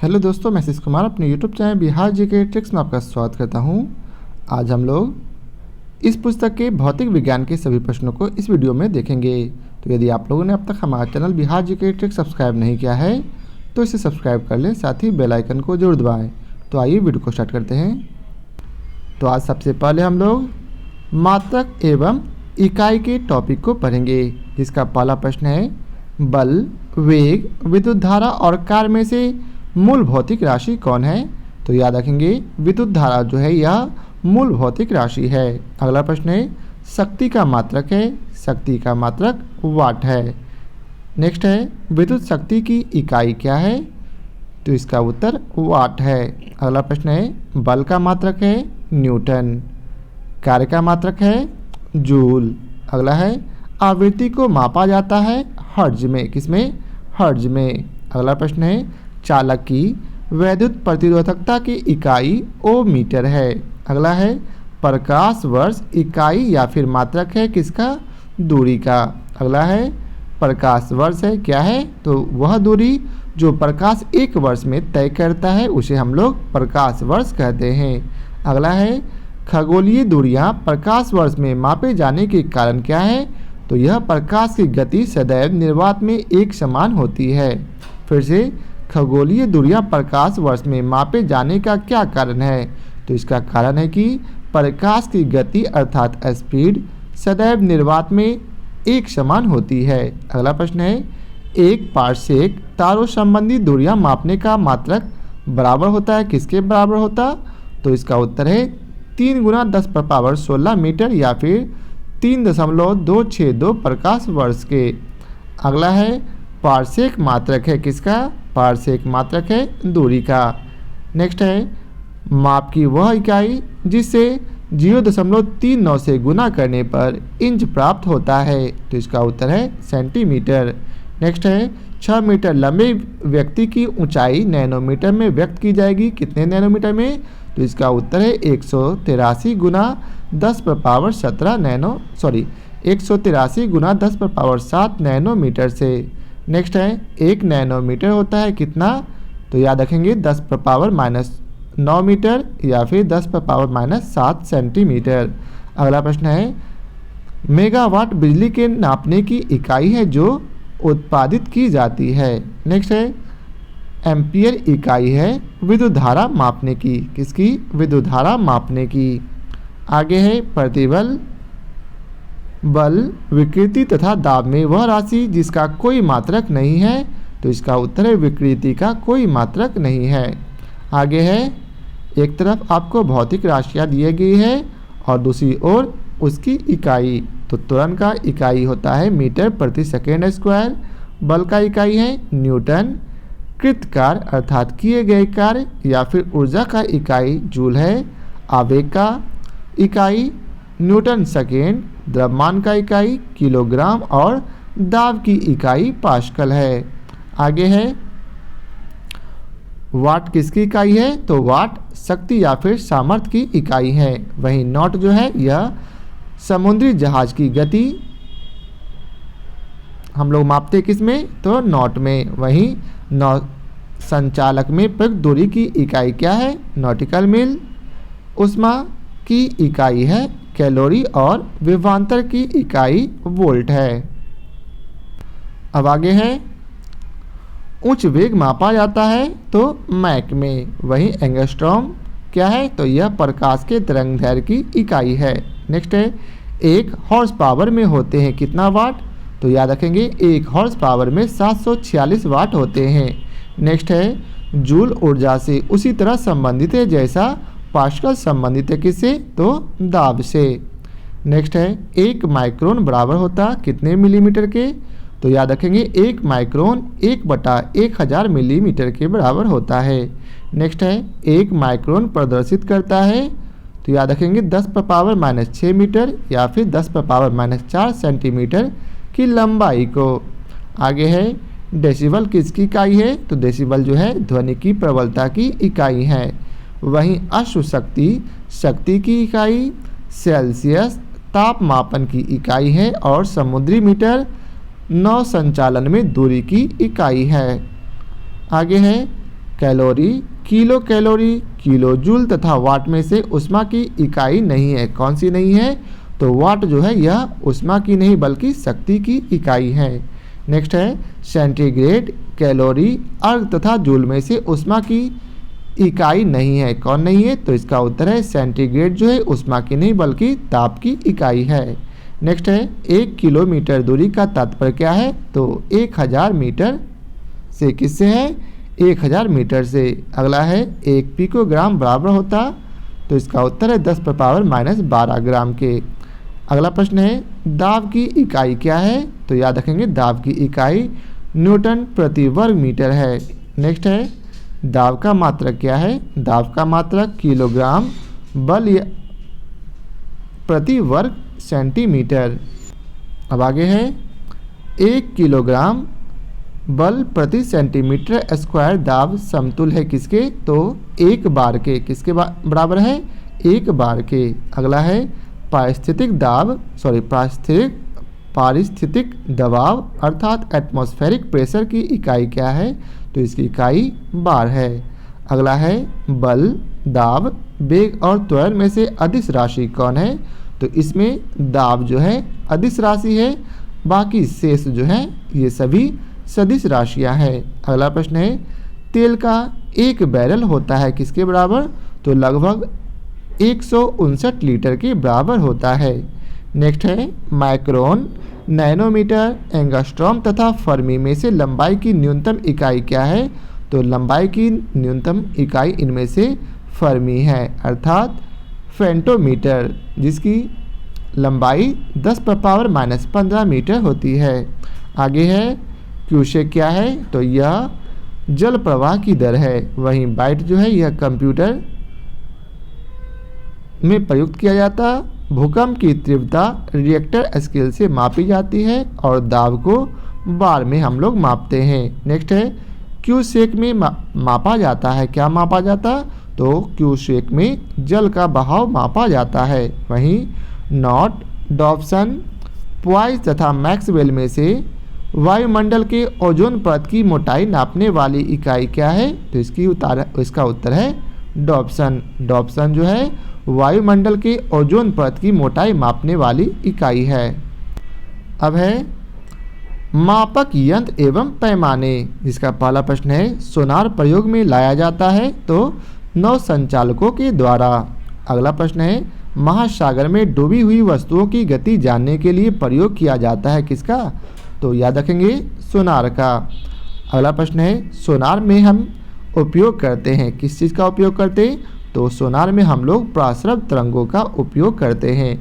Hello दोस्तों, मैं आशीष कुमार अपने YouTube channel Bihar GK tricks में आपका स्वागत करता हूं। आज हम लोग इस पुस्तक के भौतिक विज्ञान के सभी प्रश्नों को इस वीडियो में देखेंगे। तो यदि आप लोगों ने अब तक हमारा channel Bihar GK tricks subscribe नहीं किया है तो इसे सब्सक्राइब कर लें, साथ ही बेल आइकन को जरूर दबाएँ। तो आइए वीडियो को स्टार्ट करते हैं। तो आज सबसे पहले हम लोग मात्रक एवं इकाई के टॉपिक को पढ़ेंगे। जिसका पहला प्रश्न है, बल, वेग, विद्युत धारा और कार्य में से मूल भौतिक राशि कौन है? तो याद रखेंगे विद्युत धारा जो है यह मूल भौतिक राशि है। अगला प्रश्न है, शक्ति का मात्रक है। शक्ति का मात्रक वाट है। नेक्स्ट है, विद्युत शक्ति की इकाई क्या है? तो इसका उत्तर वाट है। अगला प्रश्न है, बल का मात्रक है न्यूटन। कार्य का मात्रक है जूल। अगला है, आवृत्ति को मापा जाता है हर्ट्ज में। किसमें? हर्ट्ज में। अगला प्रश्न है, चालक की वैद्युत प्रतिरोधकता की इकाई ओमीटर है। अगला है, प्रकाश वर्ष इकाई या फिर मात्रक है किसका? दूरी का। अगला है, प्रकाश वर्ष है क्या है? तो वह दूरी जो प्रकाश एक वर्ष में तय करता है उसे हम लोग प्रकाश वर्ष कहते हैं। अगला है, खगोलीय दूरियां प्रकाश वर्ष में मापे जाने के कारण क्या है? तो यह प्रकाश की गति सदैव निर्वात में एक समान होती है। फिर से, खगोलीय दूरियां प्रकाश वर्ष में मापे जाने का क्या कारण है? तो इसका कारण है कि प्रकाश की गति अर्थात स्पीड सदैव निर्वात में एक समान होती है। अगला प्रश्न है, एक पारसेक तारों संबंधी दूरियां मापने का मात्रक बराबर होता है किसके बराबर होता? तो इसका उत्तर है 3 × 10⁻16 मीटर या फिर 3.262 प्रकाश वर्ष के। अगला है, पारसेक मात्रक है किसका? पारसेक मात्रक है दूरी का। नेक्स्ट है, माप की वह इकाई जिससे 0.39 से गुना करने पर इंच प्राप्त होता है। तो इसका उत्तर है सेंटीमीटर। नेक्स्ट है, 6 मीटर लंबे व्यक्ति की ऊंचाई नैनोमीटर में व्यक्त की जाएगी। कितने नैनोमीटर में? तो इसका उत्तर है 183 × 10⁻7 नैनोमीटर से। नेक्स्ट है, 1 नैनोमीटर होता है कितना? तो याद रखेंगे 10⁻⁻9 मीटर या फिर 10⁻⁻7 सेंटीमीटर। अगला प्रश्न है, मेगावाट बिजली के नापने की इकाई है जो उत्पादित की जाती है। नेक्स्ट है, एम्पियर इकाई है विद्युत धारा मापने की। किसकी? विद्युत धारा मापने की। आगे है, प्रतिबल, बल, विकृति तथा दाब में वह राशि जिसका कोई मात्रक नहीं है। तो इसका उत्तर है विकृति का कोई मात्रक नहीं है। आगे है, एक तरफ आपको भौतिक राशियाँ दी गई है और दूसरी ओर उसकी इकाई। तो त्वरण का इकाई होता है मीटर प्रति सेकेंड स्क्वायर। बल का इकाई है न्यूटन। कृत कार्य अर्थात किए गए कार्य या फिर ऊर्जा का इकाई जूल है। आवेग का इकाई न्यूटन सेकेंड। द्रव्यमान का इकाई किलोग्राम और दाब की इकाई पास्कल है। आगे है, वाट किसकी इकाई है? तो वाट शक्ति या फिर सामर्थ्य की इकाई है। वहीं नॉट जो है यह समुद्री जहाज की गति हम लोग मापते किस में? तो नॉट में। वहीं नौ संचालक में प्रयुक्त दूरी की इकाई क्या है? नॉटिकल मील। ऊष्मा की इकाई है कैलोरी और विभवांतर की इकाई वोल्ट है। अब आगे है, उच्च वेग मापा जाता है तो मैक में। वहीं एंगस्ट्रॉम क्या है? तो यह प्रकाश के तरंग दैर्घ्य की इकाई है। नेक्स्ट है, 1 हॉर्स पावर में होते हैं कितना वाट? तो याद रखेंगे 1 हॉर्स पावर में 746 वाट होते हैं। नेक्स्ट है, जूल ऊर्जा से उसी तरह संबंधित है जैसा पास्कल संबंधित है किससे? तो दाब से। नेक्स्ट है, 1 माइक्रोन बराबर होता कितने मिलीमीटर के? तो याद रखेंगे 1 माइक्रोन 1/1000 मिलीमीटर के बराबर होता है। नेक्स्ट है, 1 माइक्रोन प्रदर्शित करता है तो याद रखेंगे 10⁻⁻6 मीटर या फिर 10⁻⁻4 सेंटीमीटर की लंबाई को। आगे है, डेसिबल किसकी इकाई है? तो डेसिबल जो है ध्वनि की प्रबलता की इकाई है। वहीं अश्व शक्ति शक्ति की इकाई सेल्सियस ताप मापन की इकाई है और समुद्री मीटर नौ संचालन में दूरी की इकाई है। आगे है calorie, kilo calorie, kilo joule तथा वाट में से ऊष्मा की इकाई नहीं है। कौन सी नहीं है? तो वाट जो है यह ऊष्मा की नहीं बल्कि शक्ति की इकाई है। नेक्स्ट है सेंटीग्रेड, कैलोरी, अर्ग तथा जूल में से ऊष्मा की इकाई नहीं है। कौन नहीं है? तो इसका उत्तर है सेंटीग्रेड जो है ऊष्मा की नहीं बल्कि ताप की इकाई है। नेक्स्ट है 1 किलोमीटर दूरी का तात्पर्य क्या है? तो 1000 मीटर से। किससे है? 1000 मीटर से। अगला है 1 पिकोग्राम बराबर होता, तो इसका उत्तर है 10⁻⁻12 ग्राम के। अगला प्रश्न है दाब की इकाई क्या है? तो याद रखेंगे दाब की इकाई न्यूटन प्रति वर्ग मीटर है। नेक्स्ट है दाब का मात्रक क्या है? दाब का मात्रक किलोग्राम बल प्रति वर्ग सेंटीमीटर। अब आगे है 1 किलोग्राम बल प्रति सेंटीमीटर स्क्वायर दाब समतुल है किसके? तो 1 बार के। किसके बराबर है? 1 बार के। अगला है पारिस्थितिक दबाव अर्थात एटमॉस्फेरिक प्रेशर की इकाई क्या है? तो इसकी इकाई बार है। अगला है बल, दाब, वेग और त्वरण में से अदिश राशि कौन है? तो इसमें दाब जो है अदिश राशि है, बाकी शेष जो है ये सभी सदिश राशियां हैं। अगला प्रश्न है तेल का 1 बैरल होता है किसके बराबर? तो लगभग 159 लीटर के बराबर होता है। नेक्स्ट है माइक्रोन, नैनोमीटर, एंगस्ट्रॉम तथा फर्मी में से लंबाई की न्यूनतम इकाई क्या है? तो लंबाई की न्यूनतम इकाई इनमें से फर्मी है अर्थात फेंटोमीटर, जिसकी लंबाई 10⁻⁻15 मीटर होती है। आगे है क्यूसेक क्या है? तो यह जल प्रवाह की दर है। वहीं बाइट जो है यह कंप्यूटर में प्रयुक्त किया जाता। भूकंप की तीव्रता रिएक्टर स्केल से मापी जाती है और दाब को बार में हम लोग मापते हैं। नेक्स्ट है क्यूसेक में मापा जाता है। क्या मापा जाता? तो क्यूसेक में जल का बहाव मापा जाता है। वहीं नॉट, डॉप्सन, पॉइस तथा मैक्सवेल में से वायुमंडल के ओजोन परत की मोटाई नापने वाली इकाई क्या है? तो इसका उत्तर है डॉप्सन। डॉप्सन जो है वायुमंडल के ओजोन परत की मोटाई मापने वाली इकाई है। अब है मापक यंत्र एवं पैमाने, जिसका पहला प्रश्न है सोनार प्रयोग में लाया जाता है तो नौ संचालकों के द्वारा। अगला प्रश्न है महासागर में डूबी हुई वस्तुओं की गति जानने के लिए प्रयोग किया जाता है किसका? तो याद रखेंगे सोनार का। अगला प्रश्न है सोनार में हम उपयोग करते हैं, किस चीज़ का उपयोग करते हैं? तो सोनार में हम लोग प्रासरव तरंगों का उपयोग करते हैं।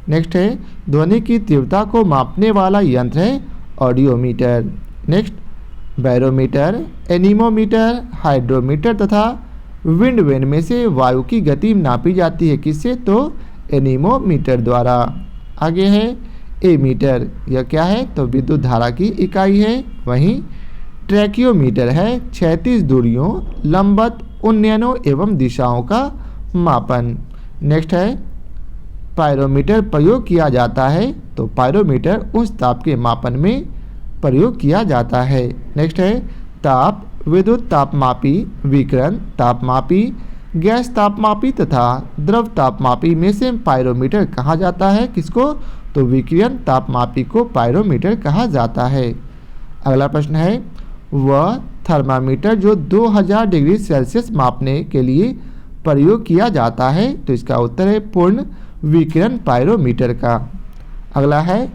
नेक्स्ट है ध्वनि की तीव्रता को मापने वाला यंत्र है audiometer. Next barometer, anemometer, hydrometer तथा विंड वेन में से वायु की गति नापी जाती है किससे? तो एनीमोमीटर द्वारा। आगे है एमीटर, यह क्या है? तो विद्युत धारा की इकाई है। वहीं ट्रैकियोमीटर है क्षैतिज दूरियों, लंबवत उन्नयनों एवं दिशाओं का मापन। नेक्स्ट है पायरोमीटर प्रयोग किया जाता है, तो पायरोमीटर उस ताप के मापन में प्रयोग किया जाता है। नेक्स्ट है ताप, विद्युत तापमापी, विकिरण तापमापी, गैस तापमापी तथा द्रव तापमापी में से पायरोमीटर कहा जाता है किसको? तो विकिरण तापमापी को पायरोमीटर कहा जाता है। अगला प्रश्न है वह थर्मामीटर जो 2000 डिग्री सेल्सियस मापने के लिए प्रयोग किया जाता है, तो इसका उत्तर है पूर्ण विकिरण पायरोमीटर का। अगला है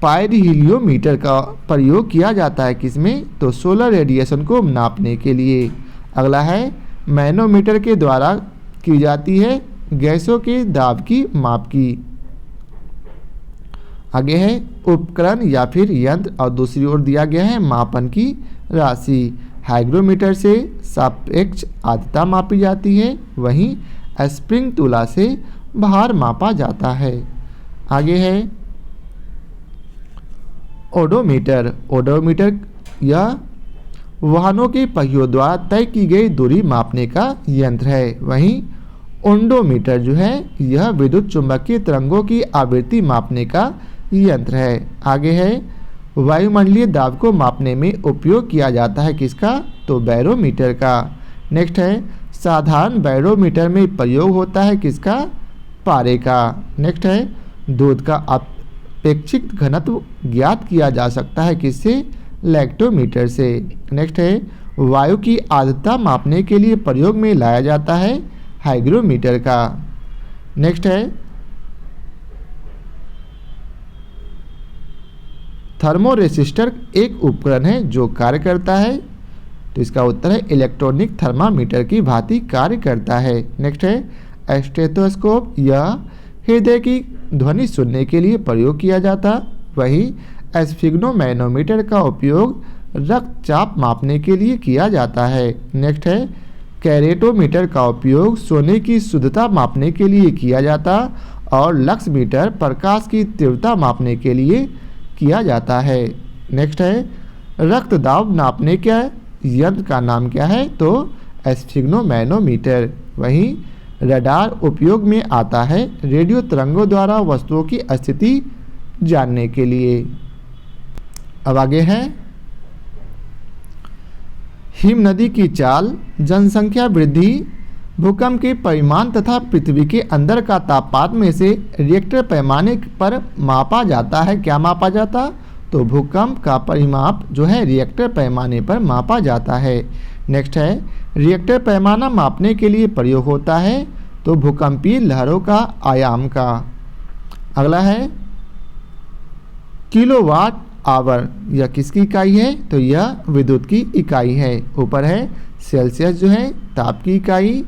पायरोहीलियोमीटर का प्रयोग किया जाता है किसमें? तो सोलर रेडिएशन को नापने के लिए। अगला है मैनोमीटर के द्वारा की जाती है गैसों के दाब की माप की। आगे है उपकरण या फिर यंत्र और दूसरी ओर दिया गया है मापन की राशि। हाइग्रोमीटर से सापेक्ष आर्द्रता मापी जाती है, वहीं स्प्रिंग तुला से भार मापा जाता है। आगे है ओडोमीटर। ओडोमीटर यह वाहनों के पहियों द्वारा तय की गई दूरी मापने का यंत्र है। वहीं ओंडोमीटर जो है यह विद्युत चुंबकीय तरंगों की आवृत्ति मापने का यंत्र है। आगे है वायुमंडलीय दाब को मापने में उपयोग किया जाता है किसका, तो बैरोमीटर का। नेक्स्ट है साधारण बैरोमीटर में प्रयोग होता है किसका, पारे का। नेक्स्ट है दूध का अपेक्षित घनत्व ज्ञात किया जा सकता है किससे, लैक्टोमीटर से। नेक्स्ट है वायु की आर्द्रता मापने के लिए प्रयोग में लाया जाता है हाइग्रोमीटर का। नेक्स्ट है थर्मोरेसिस्टर एक उपकरण है जो कार्य करता है, तो इसका उत्तर है इलेक्ट्रॉनिक थर्मामीटर की भांति कार्य करता है। नेक्स्ट है स्टेथोस्कोप, यह हृदय की ध्वनि सुनने के लिए प्रयोग किया जाता। वही स्फिग्नोमैनोमीटर का उपयोग रक्तचाप मापने के लिए किया जाता है। नेक्स्ट है कैरेटोमीटर का उपयोग सोने की शुद्धता मापने के लिए किया जाता और लक्स मीटर प्रकाश की तीव्रता मापने के लिए किया जाता है। नेक्स्ट है रक्त दाब नापने के यंत्र का नाम क्या है, तो स्फिग्नोमैनोमीटर। वहीं रडार उपयोग में आता है रेडियो तरंगों द्वारा वस्तुओं की स्थिति जानने के लिए। अब आगे है हिम नदी की चाल, जनसंख्या वृद्धि, भूकंप के परिमाण तथा पृथ्वी के अंदर का तापमान में से रिएक्टर पैमाने पर मापा जाता है। क्या मापा जाता, तो भूकंप का परिमाप जो है रिएक्टर पैमाने पर मापा जाता है। नेक्स्ट है रिएक्टर पैमाना मापने के लिए प्रयोग होता है, तो भूकंपीय लहरों का आयाम का। अगला है किलोवाट आवर, यह किसकी इकाई है, तो यह विद्युत की इकाई है। ऊपर है सेल्सियस जो है ताप की इकाई,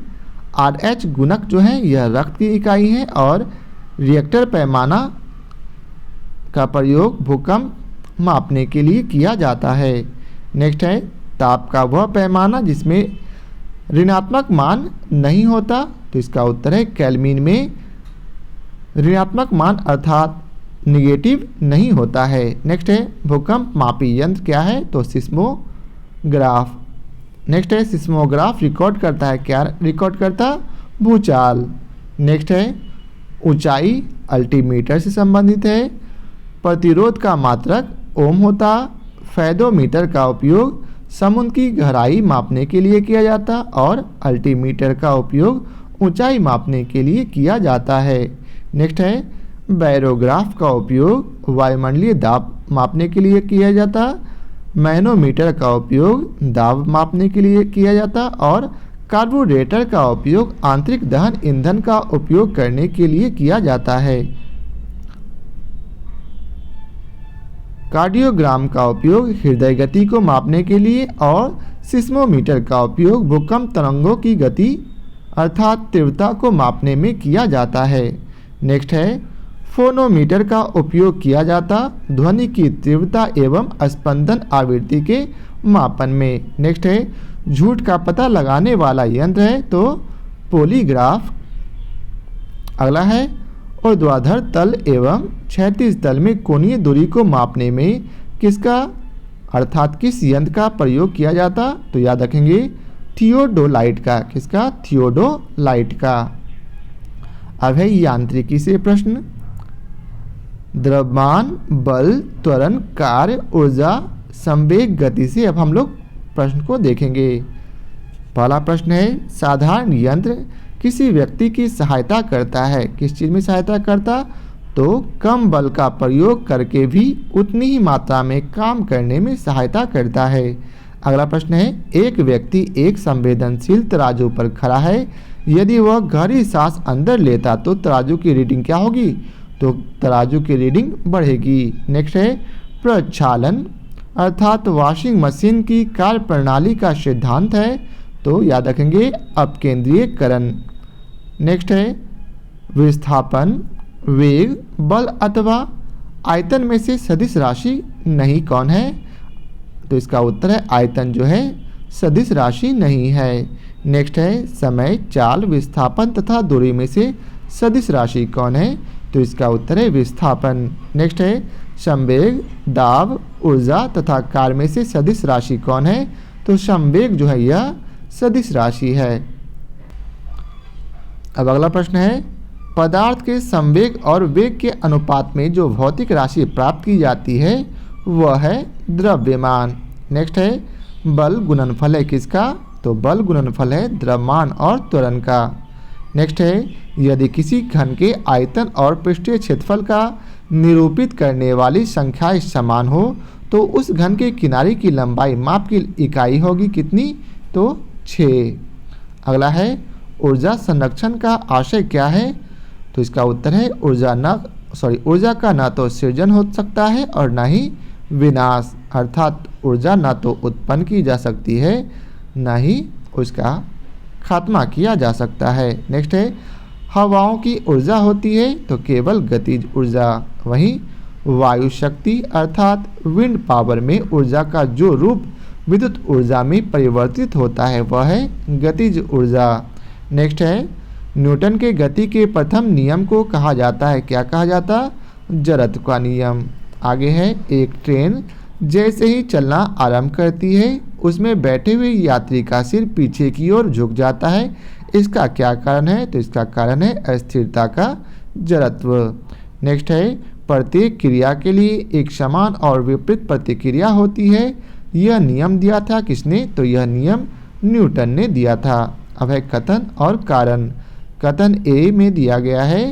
RH गुणक जो है यह रक्त की इकाई है और रिएक्टर पैमाना का प्रयोग भूकंप मापने के लिए किया जाता है। नेक्स्ट है ताप का वह पैमाना जिसमें ऋणात्मक मान नहीं होता, तो इसका उत्तर है केल्विन में ऋणात्मक मान अर्थात निगेटिव नहीं होता है। नेक्स्ट है भूकंप मापी यंत्र क्या है, तो सिस्मोग्राफ। नेक्स्ट है सिस्मोग्राफ रिकॉर्ड करता है, क्या रिकॉर्ड करता, भूचाल। नेक्स्ट है ऊंचाई अल्टीमीटर से संबंधित है। प्रतिरोध का मात्रक ओम होता। फैदोमीटर का उपयोग समुद्र की गहराई मापने के लिए किया जाता और अल्टीमीटर का उपयोग ऊंचाई मापने के लिए किया जाता है। नेक्स्ट है बैरोग्राफ का उपयोग वायुमंडलीय दाब मापने के लिए किया जाता। मैनोमीटर का उपयोग दाब मापने के लिए किया जाता और कार्बोरेटर का उपयोग आंतरिक दहन ईंधन का उपयोग करने के लिए किया जाता है। कार्डियोग्राम का उपयोग हृदय गति को मापने के लिए और सिस्मोमीटर का उपयोग भूकंप तरंगों की गति अर्थात तीव्रता को मापने में किया जाता है। नेक्स्ट है फोनोमीटर का उपयोग किया जाता ध्वनि की तीव्रता एवं स्पंदन आवृत्ति के मापन में। नेक्स्ट है झूठ का पता लगाने वाला यंत्र है, तो पॉलीग्राफ। अगला है ऊर्ध्वाधर तल एवं क्षैतिज तल में कोणीय दूरी को मापने में किसका अर्थात किस यंत्र का प्रयोग किया जाता, तो याद रखेंगे थियोडोलाइट का। किसका, थियोडोलाइट का। अब है यांत्रिकी से प्रश्न। द्रव्यमान, बल, त्वरण, कार्य, ऊर्जा, संवेग, गति से अब हम लोग प्रश्न को देखेंगे। पहला प्रश्न है साधारण यंत्र किसी व्यक्ति की सहायता करता है, किस चीज़ में सहायता करता, तो कम बल का प्रयोग करके भी उतनी ही मात्रा में काम करने में सहायता करता है। अगला प्रश्न है एक व्यक्ति एक संवेदनशील तराजू पर खड़ा है, यदि वह गहरी सांस अंदर लेता तो तराजू की रीडिंग क्या होगी, तो तराजू की रीडिंग बढ़ेगी। नेक्स्ट है प्रक्षालन अर्थात वॉशिंग मशीन की कार्य प्रणाली का सिद्धांत है, तो याद रखेंगे अपकेंद्रीयकरण। नेक्स्ट है विस्थापन, वेग, बल अथवा आयतन में से सदिश राशि नहीं कौन है, तो इसका उत्तर है आयतन जो है सदिश राशि नहीं है। नेक्स्ट है समय, चाल, विस्थापन तथा दूरी में से सदिश राशि कौन है, तो इसका उत्तर है विस्थापन। नेक्स्ट है संवेग, दाब, ऊर्जा तथा कार्य में से सदिश राशि कौन है, तो संवेग जो है यह सदिश राशि है। अब अगला प्रश्न है पदार्थ के संवेग और वेग के अनुपात में जो भौतिक राशि प्राप्त की जाती है वह है द्रव्यमान। नेक्स्ट है बल गुणनफल है किसका, तो बल गुणनफल है द्रव्यमान और त्वरण का। नेक्स्ट है यदि किसी घन के आयतन और पृष्ठीय क्षेत्रफल का निरूपित करने वाली संख्याएं समान हो तो उस घन के किनारे की लंबाई माप की इकाई होगी कितनी, तो 6। अगला है ऊर्जा संरक्षण का आशय क्या है, तो इसका उत्तर है ऊर्जा का ना तो सृजन हो सकता है और ना ही विनाश, अर्थात ऊर्जा ना तो उत्पन्न की जा सकती है ना ही उसका खात्मा किया जा सकता है। नेक्स्ट है हवाओं की ऊर्जा होती है तो केवल गतिज ऊर्जा, वहीं वायु शक्ति अर्थात विंड पावर में ऊर्जा का जो रूप विद्युत ऊर्जा में परिवर्तित होता है वह है गतिज ऊर्जा। नेक्स्ट है न्यूटन के गति के प्रथम नियम को कहा जाता है, क्या कहा जाता, जड़त्व का नियम। आगे है एक ट्रेन जैसे ही चलना आरंभ करती है उसमें बैठे हुए यात्री का सिर पीछे की ओर झुक जाता है, इसका क्या कारण है, तो इसका कारण है अस्थिरता का जड़त्व। नेक्स्ट है प्रत्येक क्रिया के लिए एक समान और विपरीत प्रतिक्रिया होती है, यह नियम दिया था किसने, तो यह नियम न्यूटन ने दिया था। अब है कथन और कारण। कथन ए में दिया गया है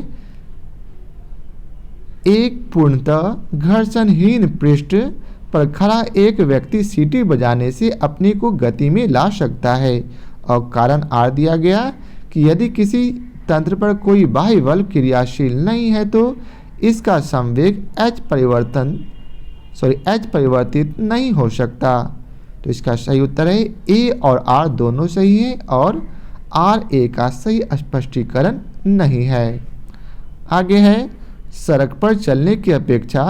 एक पूर्णतः घर्षणहीन पृष्ठ पर खड़ा एक व्यक्ति सीटी बजाने से अपने को गति में ला सकता है, और कारण आर दिया गया कि यदि किसी तंत्र पर कोई बाह्य बल क्रियाशील नहीं है तो इसका संवेग एच परिवर्तित नहीं हो सकता। तो इसका सही उत्तर है ए और आर दोनों सही है और आर ए का सही स्पष्टीकरण नहीं है। आगे है सड़क पर चलने की अपेक्षा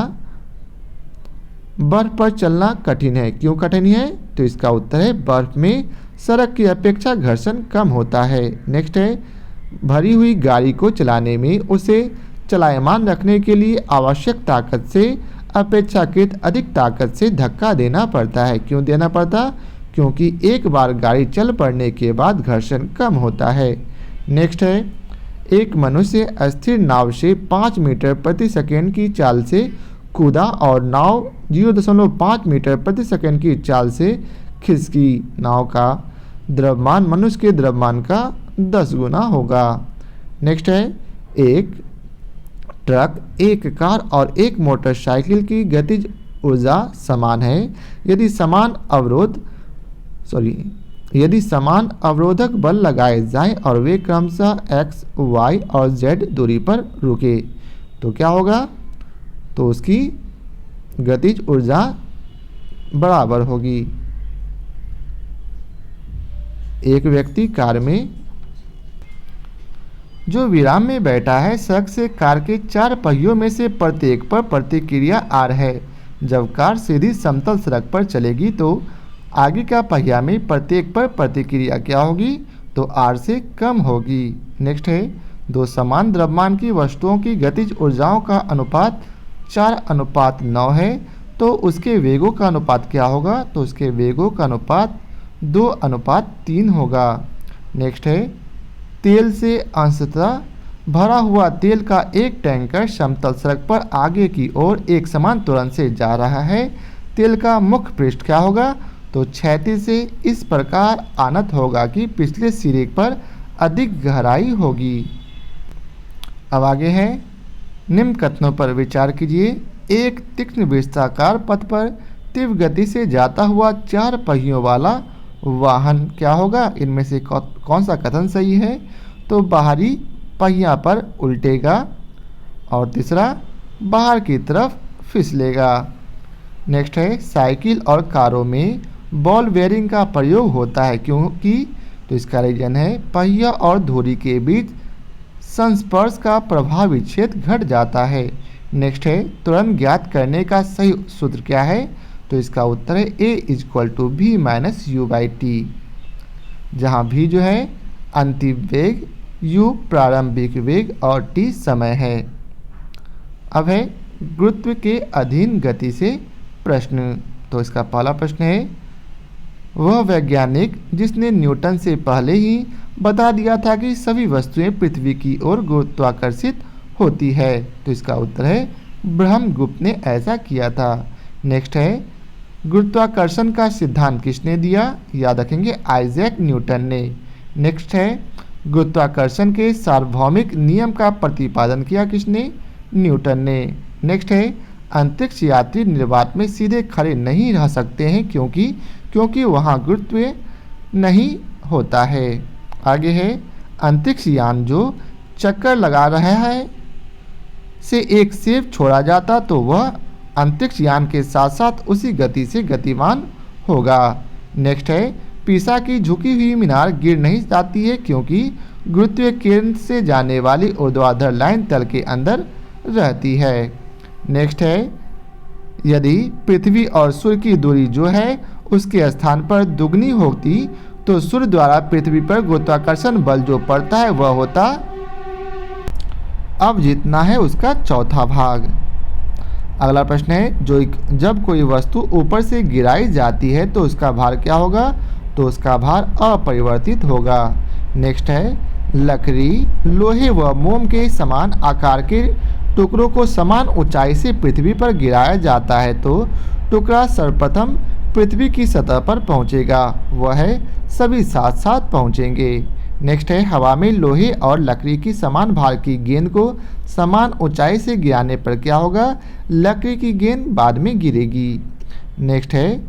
बर्फ पर चलना कठिन है, क्यों कठिन है, तो इसका उत्तर है बर्फ में सड़क की अपेक्षा घर्षण कम होता है। नेक्स्ट है भरी हुई गाड़ी को चलाने में उसे चलायमान रखने के लिए आवश्यक ताकत से अपेक्षाकृत अधिक ताकत से धक्का देना पड़ता है, क्यों देना पड़ता, क्योंकि एक बार गाड़ी चल पड़ने के बाद घर्षण कम होता है। नेक्स्ट है एक मनुष्य अस्थिर नाव से 5 मीटर प्रति सेकंड की चाल से कूदा और नाव 0.5 मीटर प्रति सेकंड की चाल से खिसकी, नाव का द्रव्यमान मनुष्य के द्रव्यमान का 10 गुना होगा। नेक्स्ट है एक ट्रक, एक कार और एक मोटरसाइकिल की गतिज ऊर्जा समान है यदि समान अवरोधक बल लगाए जाएं और वे क्रमशः x, y और z दूरी पर रुके, तो क्या होगा, तो उसकी गतिज ऊर्जा बराबर होगी। एक व्यक्ति कार में जो विराम में बैठा है सड़क से कार के 4 पहियों में से प्रत्येक पर प्रतिक्रिया आर है। जब कार सीधी समतल सड़क पर चलेगी तो आगे का पहिया में प्रत्येक पर प्रतिक्रिया क्या होगी, तो आर से कम होगी। नेक्स्ट है दो समान द्रव्यमान की वस्तुओं की गतिज ऊर्जाओं का अनुपात 4:9 है तो उसके वेगों का अनुपात क्या होगा, तो उसके वेगों का अनुपात 2:3 होगा। नेक्स्ट है तेल से अंशतः भरा हुआ तेल का एक टैंकर समतल सड़क पर आगे की ओर एक समान त्वरण से जा रहा है, तेल का मुख्य पृष्ठ क्या होगा, तो क्षैतिज से इस प्रकार आनत होगा कि पिछले सिरे पर अधिक गहराई होगी। अब आगे है निम्न कथनों पर विचार कीजिए। एक तीक्ष्ण वृत्ताकार पथ पर तीव्र गति से जाता हुआ 4 पहियों वाला वाहन क्या होगा, इनमें से कौन सा कथन सही है, तो बाहरी पहिया पर उल्टेगा और तीसरा बाहर की तरफ फिसलेगा। नेक्स्ट है साइकिल और कारों में बॉल बेयरिंग का प्रयोग होता है क्योंकि, तो इसका रीजन है पहिया और धुरी के बीच संस्पर्श का प्रभावी क्षेत्र घट जाता है। नेक्स्ट है तुरंत ज्ञात करने का सही सूत्र क्या है, तो इसका उत्तर है A = V - U/T, जहाँ V जो है अंतिम वेग, U प्रारंभिक वेग और T समय है। अब है गुरुत्व के अधीन गति से प्रश्न। तो इसका पहला प्रश्न है वह वैज्ञानिक जिसने न्यूटन से पहले ही बता दिया था कि सभी वस्तुएं पृथ्वी की ओर गुरुत्वाकर्षित होती है। तो इसका उत्तर है ब्रह्मगुप्त ने ऐसा किया था। नेक्स्ट है गुरुत्वाकर्षण का सिद्धांत किसने दिया? याद रखेंगे आइजैक न्यूटन ने। नेक्स्ट है गुरुत्वाकर्षण के सार्वभौमिक नियम का प्रतिपादन किया किसने? न्यूटन ने। नेक्स्ट है अंतरिक्ष यात्री निर्वात में सीधे खड़े नहीं रह सकते हैं क्योंकि वहाँ गुरुत्व नहीं होता है। आगे है अंतरिक्ष यान जो चक्कर लगा रहा है से एक सेब छोड़ा जाता तो वह अंतरिक्ष यान के साथ साथ उसी गति से गतिमान होगा। नेक्स्ट है पीसा की झुकी हुई मीनार गिर नहीं जाती है क्योंकि गुरुत्वीय केंद्र से जाने वाली ऊर्ध्वाधर लाइन तल के अंदर रहती है। नेक्स्ट है यदि पृथ्वी और सूर्य की दूरी जो है उसके स्थान पर दुगनी होती तो सूर्य द्वारा पृथ्वी पर गुरुत्वाकर्षण बल जो पड़ता है वह होता अब जितना है उसका चौथा भाग। अगला प्रश्न है जब कोई वस्तु ऊपर से गिराई जाती है तो उसका भार क्या होगा? तो उसका भार अपरिवर्तित होगा। नेक्स्ट है लकड़ी, लोहे व मोम के समान आकार के टुकड़ों को समान ऊंचाई से पृथ्वी पर गिराया जाता है तो टुकड़ा सर्वप्रथम पृथ्वी की सतह पर पहुंचेगा, वह सभी साथ साथ पहुंचेंगे। नेक्स्ट है हवा में लोहे और लकड़ी की समान भार की गेंद को समान ऊंचाई से गिराने पर क्या होगा? लकड़ी की गेंद बाद में गिरेगी। नेक्स्ट है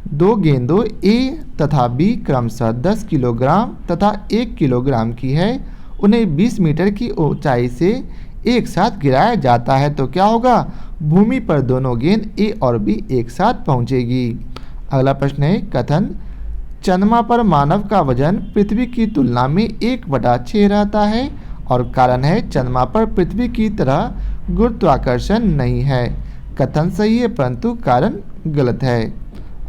दो गेंदों ए तथा बी क्रमशः 10 किलोग्राम तथा 1 किलोग्राम की है, उन्हें 20 मीटर की ऊंचाई से एक साथ गिराया जाता है तो क्या होगा? भूमि पर दोनों गेंद ए और बी एक साथ पहुंचेगी। अगला प्रश्न है कथन चंद्रमा पर मानव का वजन पृथ्वी की तुलना में 1/6 रहता है और कारण है चंद्रमा पर पृथ्वी की तरह गुरुत्वाकर्षण नहीं है। कथन सही है परंतु कारण गलत है।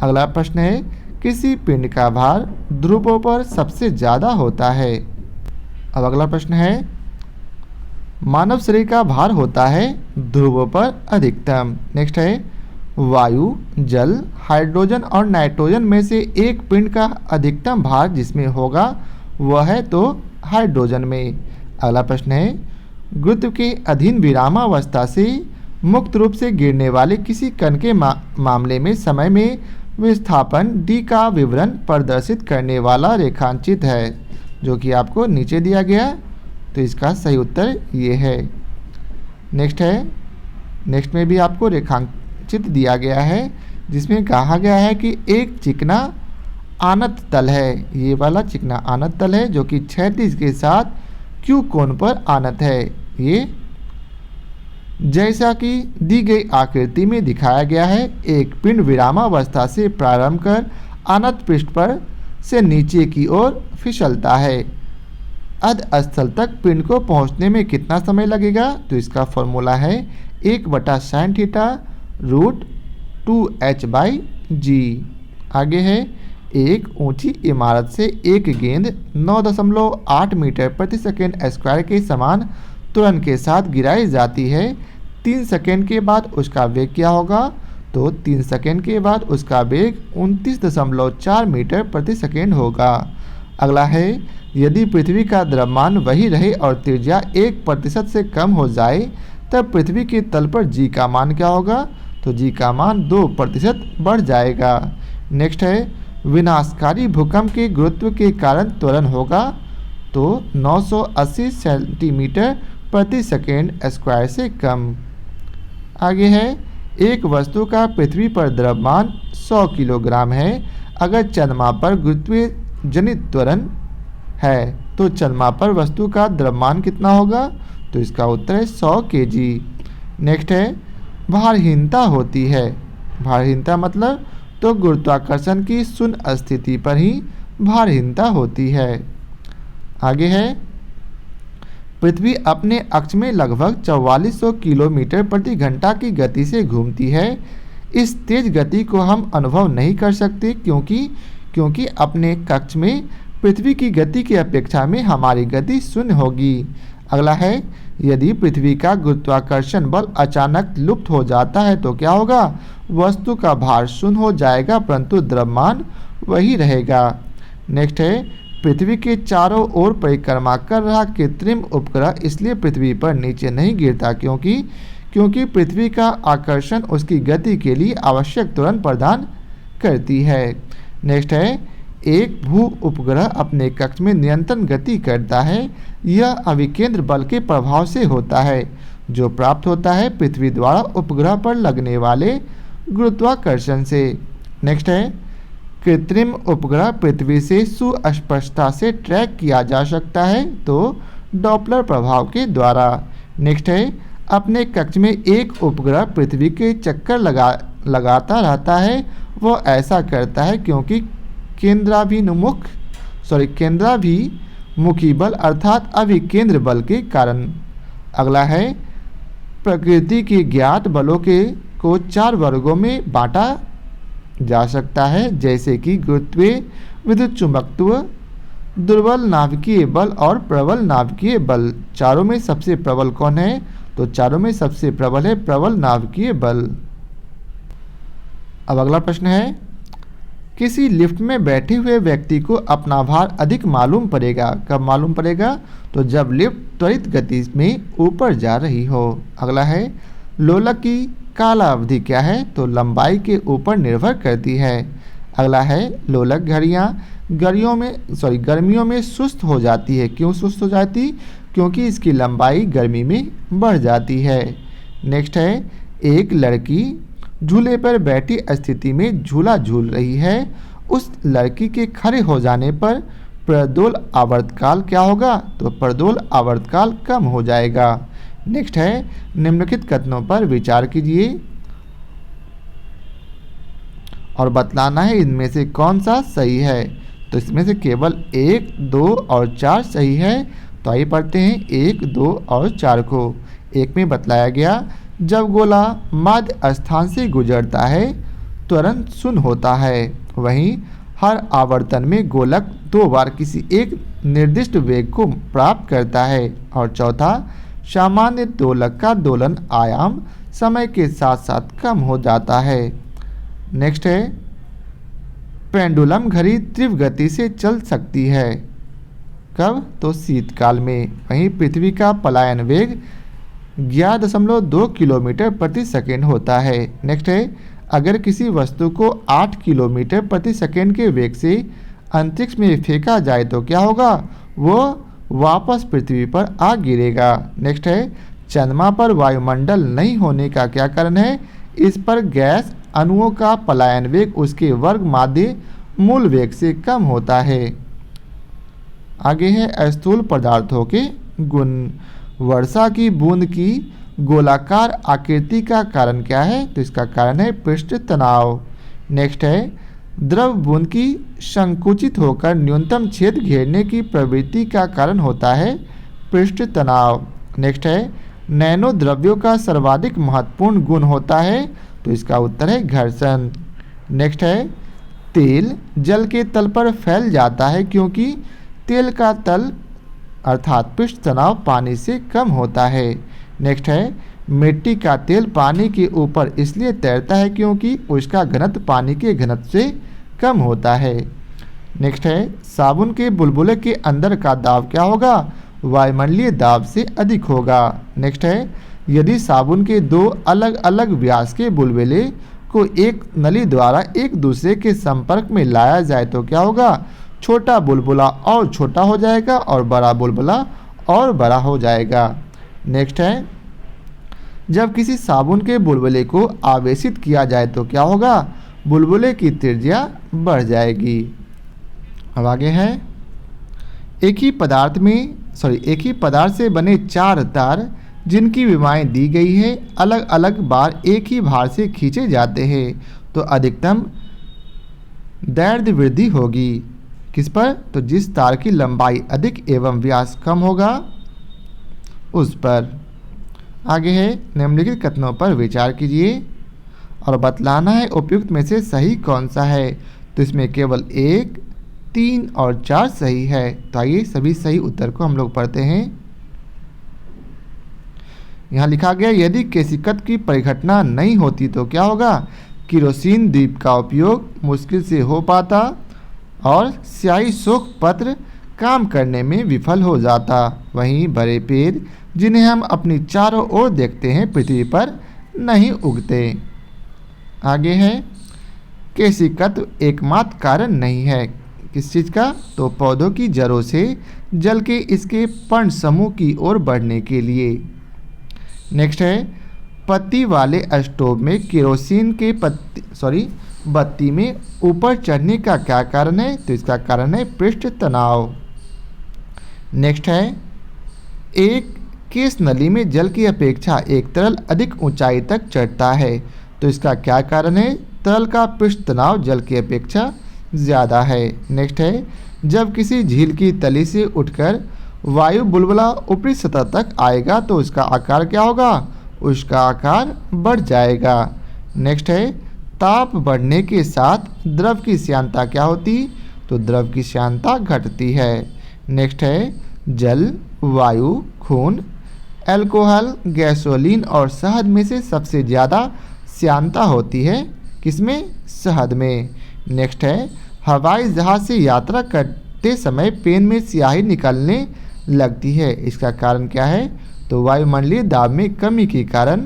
अगला प्रश्न है किसी पिंड का भार ध्रुवों पर सबसे ज़्यादा है। अब अगला प्रश्न है मानव शरीर का भार होता है ध्रुवों पर अधिकतम। नेक्स्ट है वायु, जल, हाइड्रोजन और नाइट्रोजन में से एक पिंड का अधिकतम भार जिसमें होगा वह है तो हाइड्रोजन में। अगला प्रश्न है गुरुत्व के अधीन विरामावस्था से मुक्त रूप से गिरने वाले किसी कण के मामले में समय में विस्थापन d का विवरण प्रदर्शित करने वाला रेखांचित है जो कि आपको नीचे दिया गया। तो इसका सही उत्तर ये है। नेक्स्ट में भी आपको रेखांचित दिया गया है जिसमें कहा गया है कि एक चिकना आनत तल है, ये वाला चिकना आनत तल है जो कि क्षैतिज के साथ क्यू कोण पर आनत है। ये जैसा कि दी गई आकृति में दिखाया गया है एक पिंड विरामावस्था से प्रारंभ कर आनत पृष्ठ पर से नीचे की ओर फिसलता है। अधस्थल तक पिंड को पहुंचने में कितना समय लगेगा? तो इसका फॉर्मूला है 1/sin √2h/g। आगे है एक ऊंची इमारत से एक गेंद 9.8 मीटर प्रति सेकेंड स्क्वायर के समान त्वरण के साथ गिराई जाती है। 3 सेकेंड के बाद उसका वेग क्या होगा? तो 3 सेकेंड के बाद उसका वेग 29.4 मीटर प्रति सेकेंड होगा। अगला है यदि पृथ्वी का द्रव्यमान वही रहे और त्रिज्या 1% से कम हो जाए तब पृथ्वी के तल पर g का मान क्या होगा? तो g का मान 2% बढ़ जाएगा। नेक्स्ट है विनाशकारी भूकंप के गुरुत्व के कारण त्वरण होगा तो 980 सेंटीमीटर प्रति सेकेंड स्क्वायर से कम। आगे है एक वस्तु का पृथ्वी पर द्रव्यमान 100 किलोग्राम है, अगर चंद्रमा पर गुरुत्वीय जनित त्वरण है तो चंद्रमा पर वस्तु का द्रव्यमान कितना होगा? तो इसका उत्तर है 100 kg। नेक्स्ट है भारहीनता होती है, भारहीनता मतलब तो गुरुत्वाकर्षण की शून्य स्थिति पर ही भारहीनता होती है। आगे है पृथ्वी अपने अक्ष में लगभग 4400 किलोमीटर प्रति घंटा की गति से घूमती है। इस तेज गति को हम अनुभव नहीं कर सकते क्योंकि अपने कक्ष में पृथ्वी की गति की अपेक्षा में हमारी गति शून्य होगी। अगला है यदि पृथ्वी का गुरुत्वाकर्षण बल अचानक लुप्त हो जाता है तो क्या होगा? वस्तु का भार शून्य हो जाएगा परंतु द्रव्यमान वही रहेगा। नेक्स्ट है, पृथ्वी के चारों ओर परिक्रमा कर रहा कृत्रिम उपग्रह इसलिए पृथ्वी पर नीचे नहीं गिरता क्योंकि पृथ्वी का आकर्षण उसकी गति के लिए आवश्यक त्वरण प्रदान करती है। नेक्स्ट है, एक भू उपग्रह अपने कक्ष में निरंतर गति करता है। यह अभिकेंद्र बल के प्रभाव से होता है जो प्राप्त होता है पृथ्वी द्वारा उपग्रह पर लगने वाले गुरुत्वाकर्षण से। नेक्स्ट है, कृत्रिम उपग्रह पृथ्वी से सुस्पष्टता से ट्रैक किया जा सकता है तो डॉपलर प्रभाव के द्वारा। नेक्स्ट है, अपने कक्ष में एक उपग्रह पृथ्वी के चक्कर लगाता रहता है। वह ऐसा करता है क्योंकि केंद्राभिमुखी बल अर्थात अभिकेंद्र बल के कारण। अगला है, प्रकृति के ज्ञात बलों को 4 वर्गों में बांटा जा सकता है जैसे कि गुरुत्वीय, विद्युत चुंबकत्व, दुर्बल नाभिकीय बल और प्रबल नाभिकीय बल। चारों में सबसे प्रबल कौन है? तो चारों में सबसे प्रबल है प्रबल नाभिकीय बल। अब अगला प्रश्न है, किसी लिफ्ट में बैठे हुए व्यक्ति को अपना भार अधिक मालूम पड़ेगा। कब मालूम पड़ेगा? तो जब लिफ्ट त्वरित गति में ऊपर जा रही हो। अगला है, लोलक की कालावधि क्या है? तो लंबाई के ऊपर निर्भर करती है। अगला है, लोलक घड़ियाँ गर्मियों में सुस्त हो जाती है। क्यों सुस्त हो जाती? क्योंकि इसकी लंबाई गर्मी में बढ़ जाती है। नेक्स्ट है, एक लड़की झूले पर बैठी स्थिति में झूला झूल रही है। उस लड़की के खड़े हो जाने पर प्रदोल आवर्तकाल क्या होगा? तो प्रदोल आवर्तकाल कम हो जाएगा। नेक्स्ट है, निम्नलिखित कथनों पर विचार कीजिए और बतलाना है इनमें से कौन सा सही है। तो इसमें से केवल 1, 2 और 4 सही है। तो आइए पढ़ते हैं 1, 2 और 4 को। 1 में बतलाया गया, जब गोला मध्य स्थान से गुजरता है त्वरण शून्य होता है। वहीं हर आवर्तन में गोलक 2 बार किसी एक निर्दिष्ट वेग को प्राप्त करता है। और चौथा, सामान्य दोलक का दोलन आयाम समय के साथ साथ कम हो जाता है। नेक्स्ट है, पेंडुलम घड़ी तीव्र गति से चल सकती है। कब? तो शीतकाल में। वहीं पृथ्वी का पलायन वेग 11.2 किलोमीटर प्रति सेकेंड होता है। नेक्स्ट है, अगर किसी वस्तु को 8 किलोमीटर प्रति सेकेंड के वेग से अंतरिक्ष में फेंका जाए तो क्या होगा? वो वापस पृथ्वी पर आ गिरेगा। नेक्स्ट है, चंद्रमा पर वायुमंडल नहीं होने का क्या कारण है? इस पर गैस अणुओं का पलायन वेग उसके वर्ग माध्य मूल वेग से कम होता है। आगे है स्थूल पदार्थों के गुण। वर्षा की बूंद की गोलाकार आकृति का कारण क्या है? तो इसका कारण है पृष्ठ तनाव। नेक्स्ट है, द्रव बूंद की संकुचित होकर न्यूनतम छेद घेरने की प्रवृत्ति का कारण होता है पृष्ठ तनाव। नेक्स्ट है, नैनो द्रव्यों का सर्वाधिक महत्वपूर्ण गुण होता है। तो इसका उत्तर है घर्षण। नेक्स्ट है, तेल जल के तल पर फैल जाता है क्योंकि तेल का तल अर्थात पृष्ठ तनाव पानी से कम होता है। नेक्स्ट है, मिट्टी का तेल पानी के ऊपर इसलिए तैरता है क्योंकि उसका घनत्व पानी के घनत्व से कम होता है। नेक्स्ट है, साबुन के बुलबुले के अंदर का दाब क्या होगा? वायुमंडलीय दाब से अधिक होगा। नेक्स्ट है, यदि साबुन के 2 अलग अलग व्यास के बुलबुले को एक नली द्वारा एक दूसरे के संपर्क में लाया जाए तो क्या होगा? छोटा बुलबुला और छोटा हो जाएगा और बड़ा बुलबुला और बड़ा हो जाएगा। नेक्स्ट है, जब किसी साबुन के बुलबुले को आवेशित किया जाए तो क्या होगा? बुलबुले की त्रिज्या बढ़ जाएगी। अब आगे है, एक ही पदार्थ से बने 4 तार जिनकी विमाएं दी गई है अलग अलग बार एक ही भार से खींचे जाते हैं तो अधिकतम दैर्ध्य वृद्धि होगी। किस पर? तो जिस तार की लंबाई अधिक एवं व्यास कम होगा उस पर। आगे है, निम्नलिखित कथनों पर विचार कीजिए और बतलाना है उपयुक्त में से सही कौन सा है। तो इसमें केवल 1, 3 और 4 सही है। तो आइए सभी सही उत्तर को हम लोग पढ़ते हैं। यहाँ लिखा गया यदि केशिकत की परिघटना नहीं होती तो क्या होगा, केरोसिन द्वीप का उपयोग मुश्किल से हो पाता और स्याही शोक पत्र काम करने में विफल हो जाता। वहीं बड़े पेड़ जिन्हें हम अपनी चारों ओर देखते हैं पृथ्वी पर नहीं उगते। आगे है केशिकत्व एकमात्र कारण नहीं है किस चीज़ का, तो पौधों की जड़ों से जल के इसके पर्ण समूह की ओर बढ़ने के लिए। नेक्स्ट है पत्ती वाले स्टोव में केरोसिन के बत्ती में ऊपर चढ़ने का क्या कारण है, तो इसका कारण है पृष्ठ तनाव। नेक्स्ट है एक केश नली में जल की अपेक्षा एक तरल अधिक ऊंचाई तक चढ़ता है, तो इसका क्या कारण है, तरल का पृष्ठ तनाव जल की अपेक्षा ज़्यादा है। नेक्स्ट है जब किसी झील की तली से उठकर वायु बुलबुला ऊपरी सतह तक आएगा तो उसका आकार क्या होगा, उसका आकार बढ़ जाएगा। नेक्स्ट है ताप बढ़ने के साथ द्रव की श्यानता क्या होती, तो द्रव की श्यानता घटती है। नेक्स्ट है जल, वायु, खून, अल्कोहल, गैसोलीन और शहद में से सबसे ज़्यादा श्यानता होती है किसमें, शहद में। नेक्स्ट है हवाई जहाज़ से यात्रा करते समय पेन में स्याही निकलने लगती है, इसका कारण क्या है, तो वायुमंडलीय दाब में कमी के कारण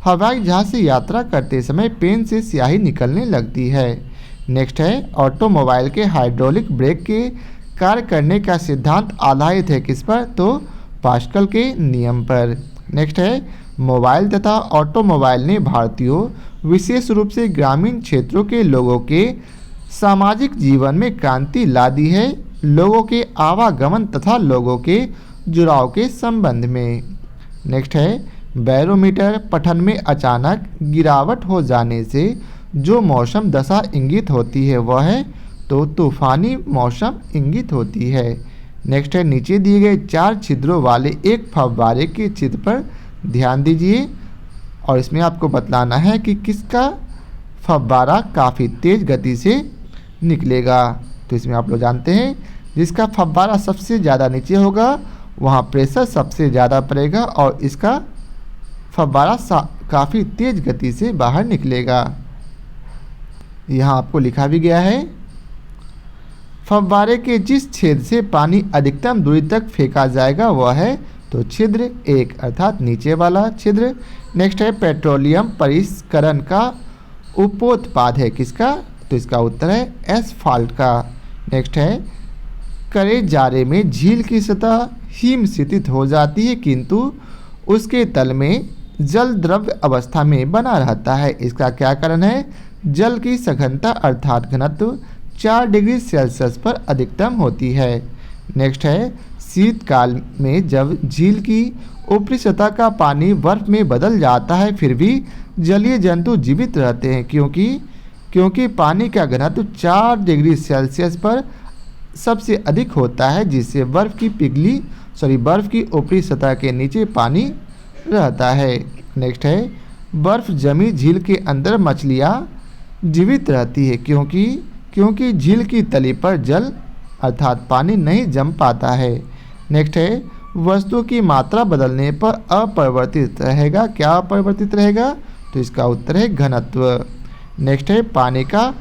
हवाई जहाज़ से यात्रा करते समय पेन से स्याही निकलने लगती है। नेक्स्ट है ऑटोमोबाइल के हाइड्रोलिक ब्रेक के कार्य करने का सिद्धांत आधारित है किस पर, तो पास्कल के नियम पर। नेक्स्ट है मोबाइल तथा ऑटोमोबाइल ने भारतीयों विशेष रूप से ग्रामीण क्षेत्रों के लोगों के सामाजिक जीवन में क्रांति ला दी है, लोगों के आवागमन तथा लोगों के जुड़ाव के संबंध में। नेक्स्ट है बैरोमीटर पठन में अचानक गिरावट हो जाने से जो मौसम दशा इंगित होती है वह है, तो तूफानी मौसम इंगित होती है। नेक्स्ट है नीचे दिए गए 4 छिद्रों वाले एक फव्वारे के चित्र पर ध्यान दीजिए और इसमें आपको बतलाना है कि किसका फव्वारा काफ़ी तेज़ गति से निकलेगा। तो इसमें आप लोग जानते हैं जिसका फव्वारा सबसे ज़्यादा नीचे होगा वहाँ प्रेशर सबसे ज़्यादा पड़ेगा और इसका फव्वारा काफ़ी तेज़ गति से बाहर निकलेगा। यहाँ आपको लिखा भी गया है फव्वारे के जिस छेद से पानी अधिकतम दूरी तक फेंका जाएगा वह है, तो छिद्र 1 अर्थात नीचे वाला छिद्र। नेक्स्ट है पेट्रोलियम परिष्करण का उपोत्पाद है किसका, तो इसका उत्तर है एस्फाल्ट का। नेक्स्ट है करे जारे में झील की सतह हिम स्थित हो जाती है किंतु उसके तल में जल द्रव्य अवस्था में बना रहता है, इसका क्या कारण है, जल की सघनता अर्थात घनत्व 4 डिग्री सेल्सियस पर अधिकतम होती है। नेक्स्ट है शीतकाल में जब झील की ऊपरी सतह का पानी बर्फ में बदल जाता है फिर भी जलीय जंतु जीवित रहते हैं क्योंकि पानी का घनत्व 4 डिग्री सेल्सियस पर सबसे अधिक होता है जिससे बर्फ की ऊपरी सतह के नीचे पानी रहता है। नेक्स्ट है बर्फ जमी झील के अंदर मछलियाँ जीवित रहती है क्योंकि झील की तली पर जल अर्थात पानी नहीं जम पाता है। नेक्स्ट है वस्तु की मात्रा बदलने पर अपरिवर्तित रहेगा, क्या अपरिवर्तित रहेगा, तो इसका उत्तर है घनत्व। नेक्स्ट है पानी का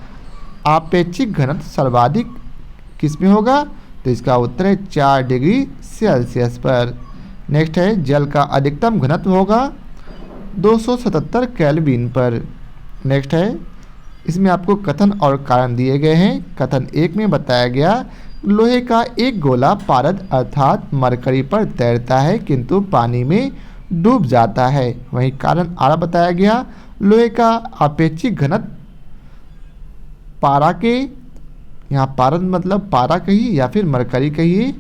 आपेक्षिक घनत्व सर्वाधिक किस में होगा, तो इसका उत्तर है 4 डिग्री सेल्सियस पर। नेक्स्ट है जल का अधिकतम घनत्व होगा 277 केल्विन पर। नेक्स्ट है इसमें आपको कथन और कारण दिए गए हैं। कथन 1 में बताया गया लोहे का एक गोला पारद अर्थात मरकरी पर तैरता है किंतु पानी में डूब जाता है। वहीं कारण आरा बताया गया लोहे का आपेक्षिक घनत्व पारा के, यहाँ पारद मतलब पारा कहिए या फिर मरकरी कहिए,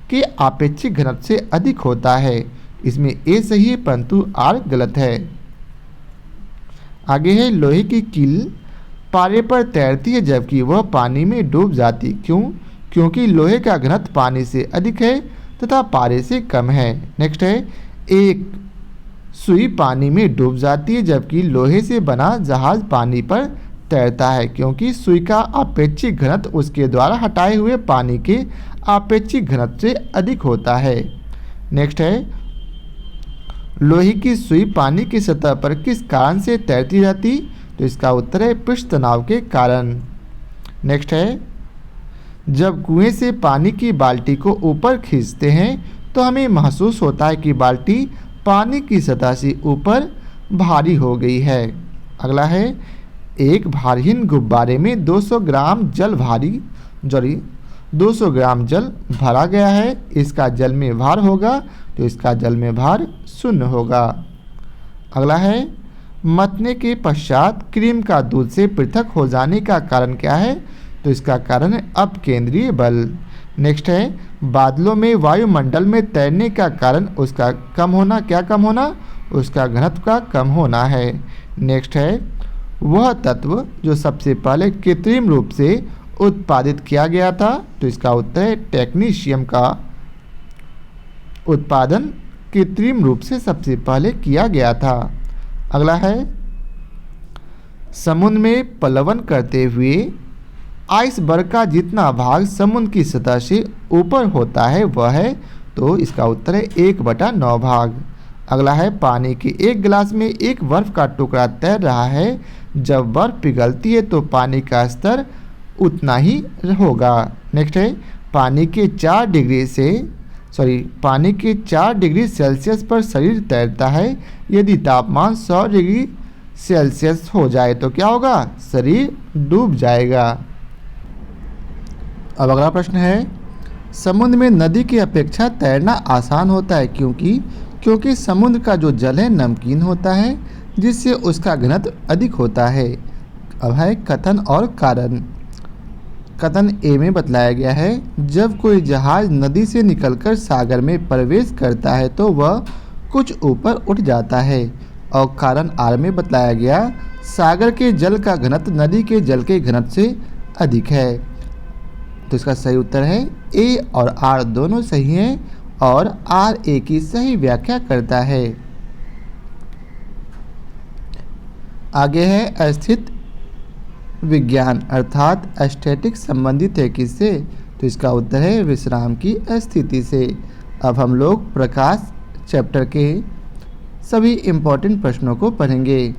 के आपेक्षिक घनत्व से अधिक होता है। इसमें ए सही है परंतु आर गलत है। आगे है लोहे की कील पारे पर तैरती है जबकि वह पानी में डूब जाती, क्योंकि लोहे का घनत्व पानी से अधिक है तथा पारे से कम है। नेक्स्ट है एक सुई पानी में डूब जाती है जबकि लोहे से बना जहाज पानी पर तैरता है क्योंकि सुई का आपेक्षिक घनत्व उसके द्वारा हटाए हुए पानी के आपेक्षिक घनत्व से अधिक होता है। नेक्स्ट है लोहे की सुई पानी की सतह पर किस कारण से तैरती रहती? तो इसका उत्तर है पृष्ठ तनाव के कारण। नेक्स्ट है, जब कुएं से पानी की बाल्टी को ऊपर खींचते हैं तो हमें महसूस होता है कि बाल्टी पानी की सतह से ऊपर भारी हो गई है। अगला है, एक भारहीन गुब्बारे में 200 ग्राम जल 200 ग्राम जल भरा गया है, इसका जल में भार होगा, तो इसका जल में भार 0 होगा। अगला है, मतने के पश्चात क्रीम का दूध से पृथक हो जाने का कारण क्या है? तो इसका कारण है अपकेंद्रीय बल। नेक्स्ट है, बादलों में वायुमंडल में तैरने का कारण उसका कम होना, क्या कम होना? उसका घनत्व का कम होना है। नेक्स्ट है, वह तत्व जो सबसे पहले कृत्रिम रूप से उत्पादित किया गया था, तो इसका उत्तर है टेक्नीशियम का उत्पादन कृत्रिम रूप से सबसे पहले किया गया था। अगला है, समुद्र में प्लवन करते हुए आइसबर्ग का जितना भाग समुद्र की सतह से ऊपर होता है वह है, तो इसका उत्तर है 1/9 भाग। अगला है, पानी के एक गिलास में एक बर्फ का टुकड़ा तैर रहा है, जब बर्फ पिघलती है तो पानी का स्तर उतना ही होगा। नेक्स्ट है, पानी के 4 डिग्री सेल्सियस पर शरीर तैरता है, यदि तापमान 100 डिग्री सेल्सियस हो जाए तो क्या होगा? शरीर डूब जाएगा। अब अगला प्रश्न है, समुद्र में नदी की अपेक्षा तैरना आसान होता है क्योंकि समुद्र का जो जल है नमकीन होता है, जिससे उसका घनत्व अधिक होता है। अब है कथन और कारण। कथन ए में बतलाया गया है, जब कोई जहाज नदी से निकलकर सागर में प्रवेश करता है तो वह कुछ ऊपर उठ जाता है। और कारण आर में बतलाया गया, सागर के जल का घनत्व नदी के जल के घनत्व से अधिक है। तो इसका सही उत्तर है ए और आर दोनों सही हैं और आर ए की सही व्याख्या करता है। आगे है, अस्थित विज्ञान अर्थात एस्थेटिक्स संबंधित है किससे? तो इसका उत्तर है विश्राम की स्थिति से। अब हम लोग प्रकाश चैप्टर के सभी इम्पोर्टेंट प्रश्नों को पढ़ेंगे।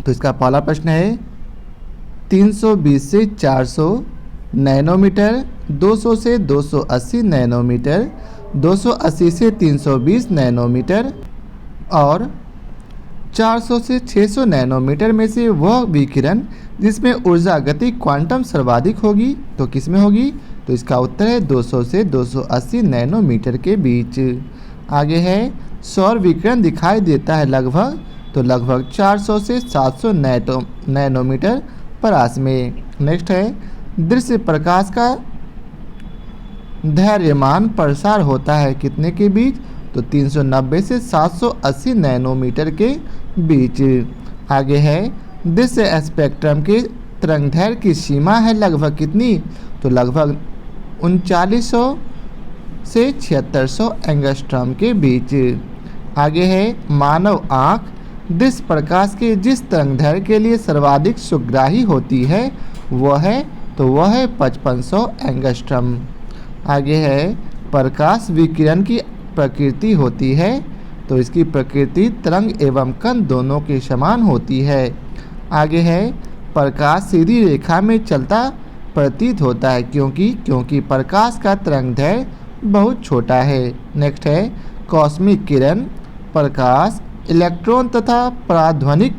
तो इसका पहला प्रश्न है, 320 से 400 नैनोमीटर, 200 से 280 नैनोमीटर, 280 से 320 नैनोमीटर और 400 से 600 नैनोमीटर में से वह विकिरण जिसमें ऊर्जा गति क्वांटम सर्वाधिक होगी, तो किस में होगी? तो इसका उत्तर है 200 से 280 नैनोमीटर के बीच। आगे है, सौर विकिरण दिखाई देता है लगभग, तो लगभग 400 से 700 नैनोमीटर परास में। नेक्स्ट है, दृश्य प्रकाश का धैर्यमान प्रसार होता है कितने के बीच? तो 390 से 780 नैनोमीटर के बीच। आगे है, दृश्य स्पेक्ट्रम के तरंगदैर्घ्य की सीमा है लगभग कितनी? तो लगभग 3900 से 7600 एंगस्ट्रॉम के बीच। आगे है, मानव आँख दृश्य प्रकाश के जिस तरंगदैर्घ्य के लिए सर्वाधिक सुग्राही होती है वह है 5500 एंगस्ट्रॉम। आगे है, प्रकाश विकिरण की प्रकृति होती है, तो इसकी प्रकृति तरंग एवं कण दोनों के समान होती है। आगे है, प्रकाश सीधी रेखा में चलता प्रतीत होता है क्योंकि प्रकाश का तरंगदैर्घ्य बहुत छोटा है। नेक्स्ट है, कॉस्मिक किरण, प्रकाश, इलेक्ट्रॉन तथा पराध्वनिक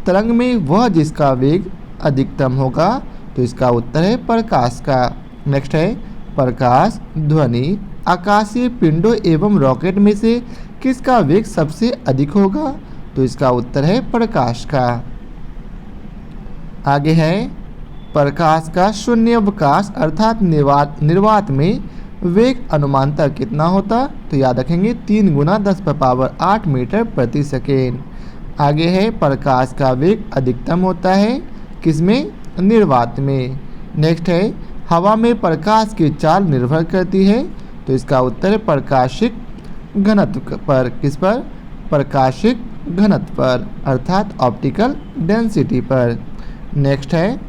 तरंग में वह जिसका वेग अधिकतम होगा, तो इसका उत्तर है प्रकाश का। नेक्स्ट है, प्रकाश, ध्वनि, आकाशीय पिंडों एवं रॉकेट में से किसका वेग सबसे अधिक होगा? तो इसका उत्तर है प्रकाश का। आगे है, प्रकाश का शून्यावकाश अर्थात निर्वात में वेग अनुमानतः कितना होता? तो याद रखेंगे 3 × 10⁸ मीटर प्रति सेकेंड। आगे है, प्रकाश का वेग अधिकतम होता है किसमें? निर्वात में। नेक्स्ट है, हवा में प्रकाश की चाल निर्भर करती है, तो इसका उत्तर है प्रकाशिक घनत्व पर। किस पर? प्रकाशिक घनत्व पर अर्थात ऑप्टिकल डेंसिटी पर। नेक्स्ट है,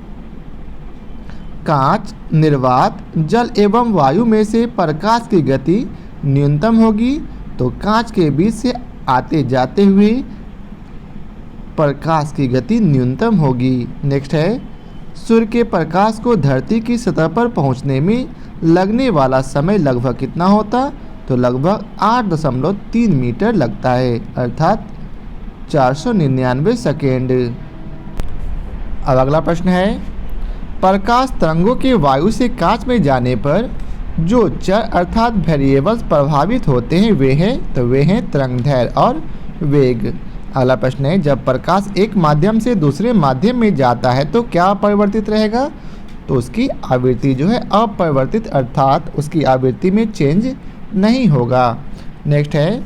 कांच, निर्वात, जल एवं वायु में से प्रकाश की गति न्यूनतम होगी तो कांच के बीच से आते जाते हुए प्रकाश की गति न्यूनतम होगी। नेक्स्ट है, सूर्य के प्रकाश को धरती की सतह पर पहुंचने में लगने वाला समय लगभग कितना होता? तो लगभग 8.3 मीटर लगता है, अर्थात 499 सेकेंड। अब अगला प्रश्न है, प्रकाश तरंगों के वायु से कांच में जाने पर जो चर अर्थात वेरिएबल्स प्रभावित होते हैं वे हैं तरंगदैर्घ्य और वेग। अगला प्रश्न है, जब प्रकाश एक माध्यम से दूसरे माध्यम में जाता है तो क्या अपरिवर्तित रहेगा? तो उसकी आवृत्ति जो है अपरिवर्तित, अर्थात उसकी आवृत्ति में चेंज नहीं होगा। नेक्स्ट है,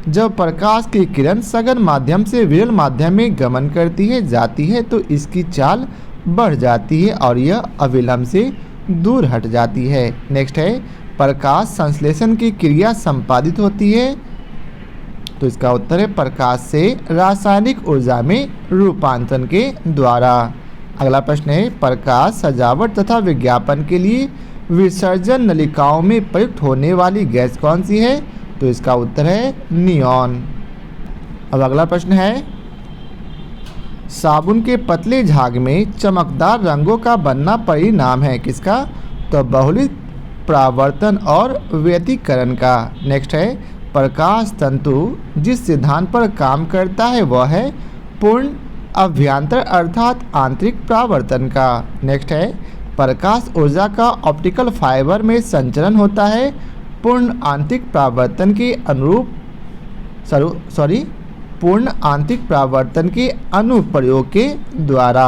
जब प्रकाश की किरण सघन माध्यम से विरल माध्यम में गमन करती है जाती है तो इसकी चाल बढ़ जाती है और यह अविलंब से दूर हट जाती है। नेक्स्ट है, प्रकाश संश्लेषण की क्रिया संपादित होती है तो इसका उत्तर है प्रकाश से रासायनिक ऊर्जा में रूपांतरण के द्वारा। अगला प्रश्न है, प्रकाश सजावट तथा विज्ञापन के लिए विसर्जन नलिकाओं में प्रयुक्त होने वाली गैस कौन सी है? तो इसका उत्तर है नियॉन। अब अगला प्रश्न है, साबुन के पतले झाग में चमकदार रंगों का बनना परिणाम है किसका? तो बहुलित परावर्तन और व्यतिकरण का। नेक्स्ट है, प्रकाश तंतु जिस सिद्धांत पर काम करता है वह है पूर्ण अभ्यंतर अर्थात आंतरिक परावर्तन का। नेक्स्ट है, प्रकाश ऊर्जा का ऑप्टिकल फाइबर में संचरण होता है पूर्ण आंतरिक परावर्तन के अनुरूप पूर्ण आंतरिक परावर्तन के अनुप्रयोग के द्वारा।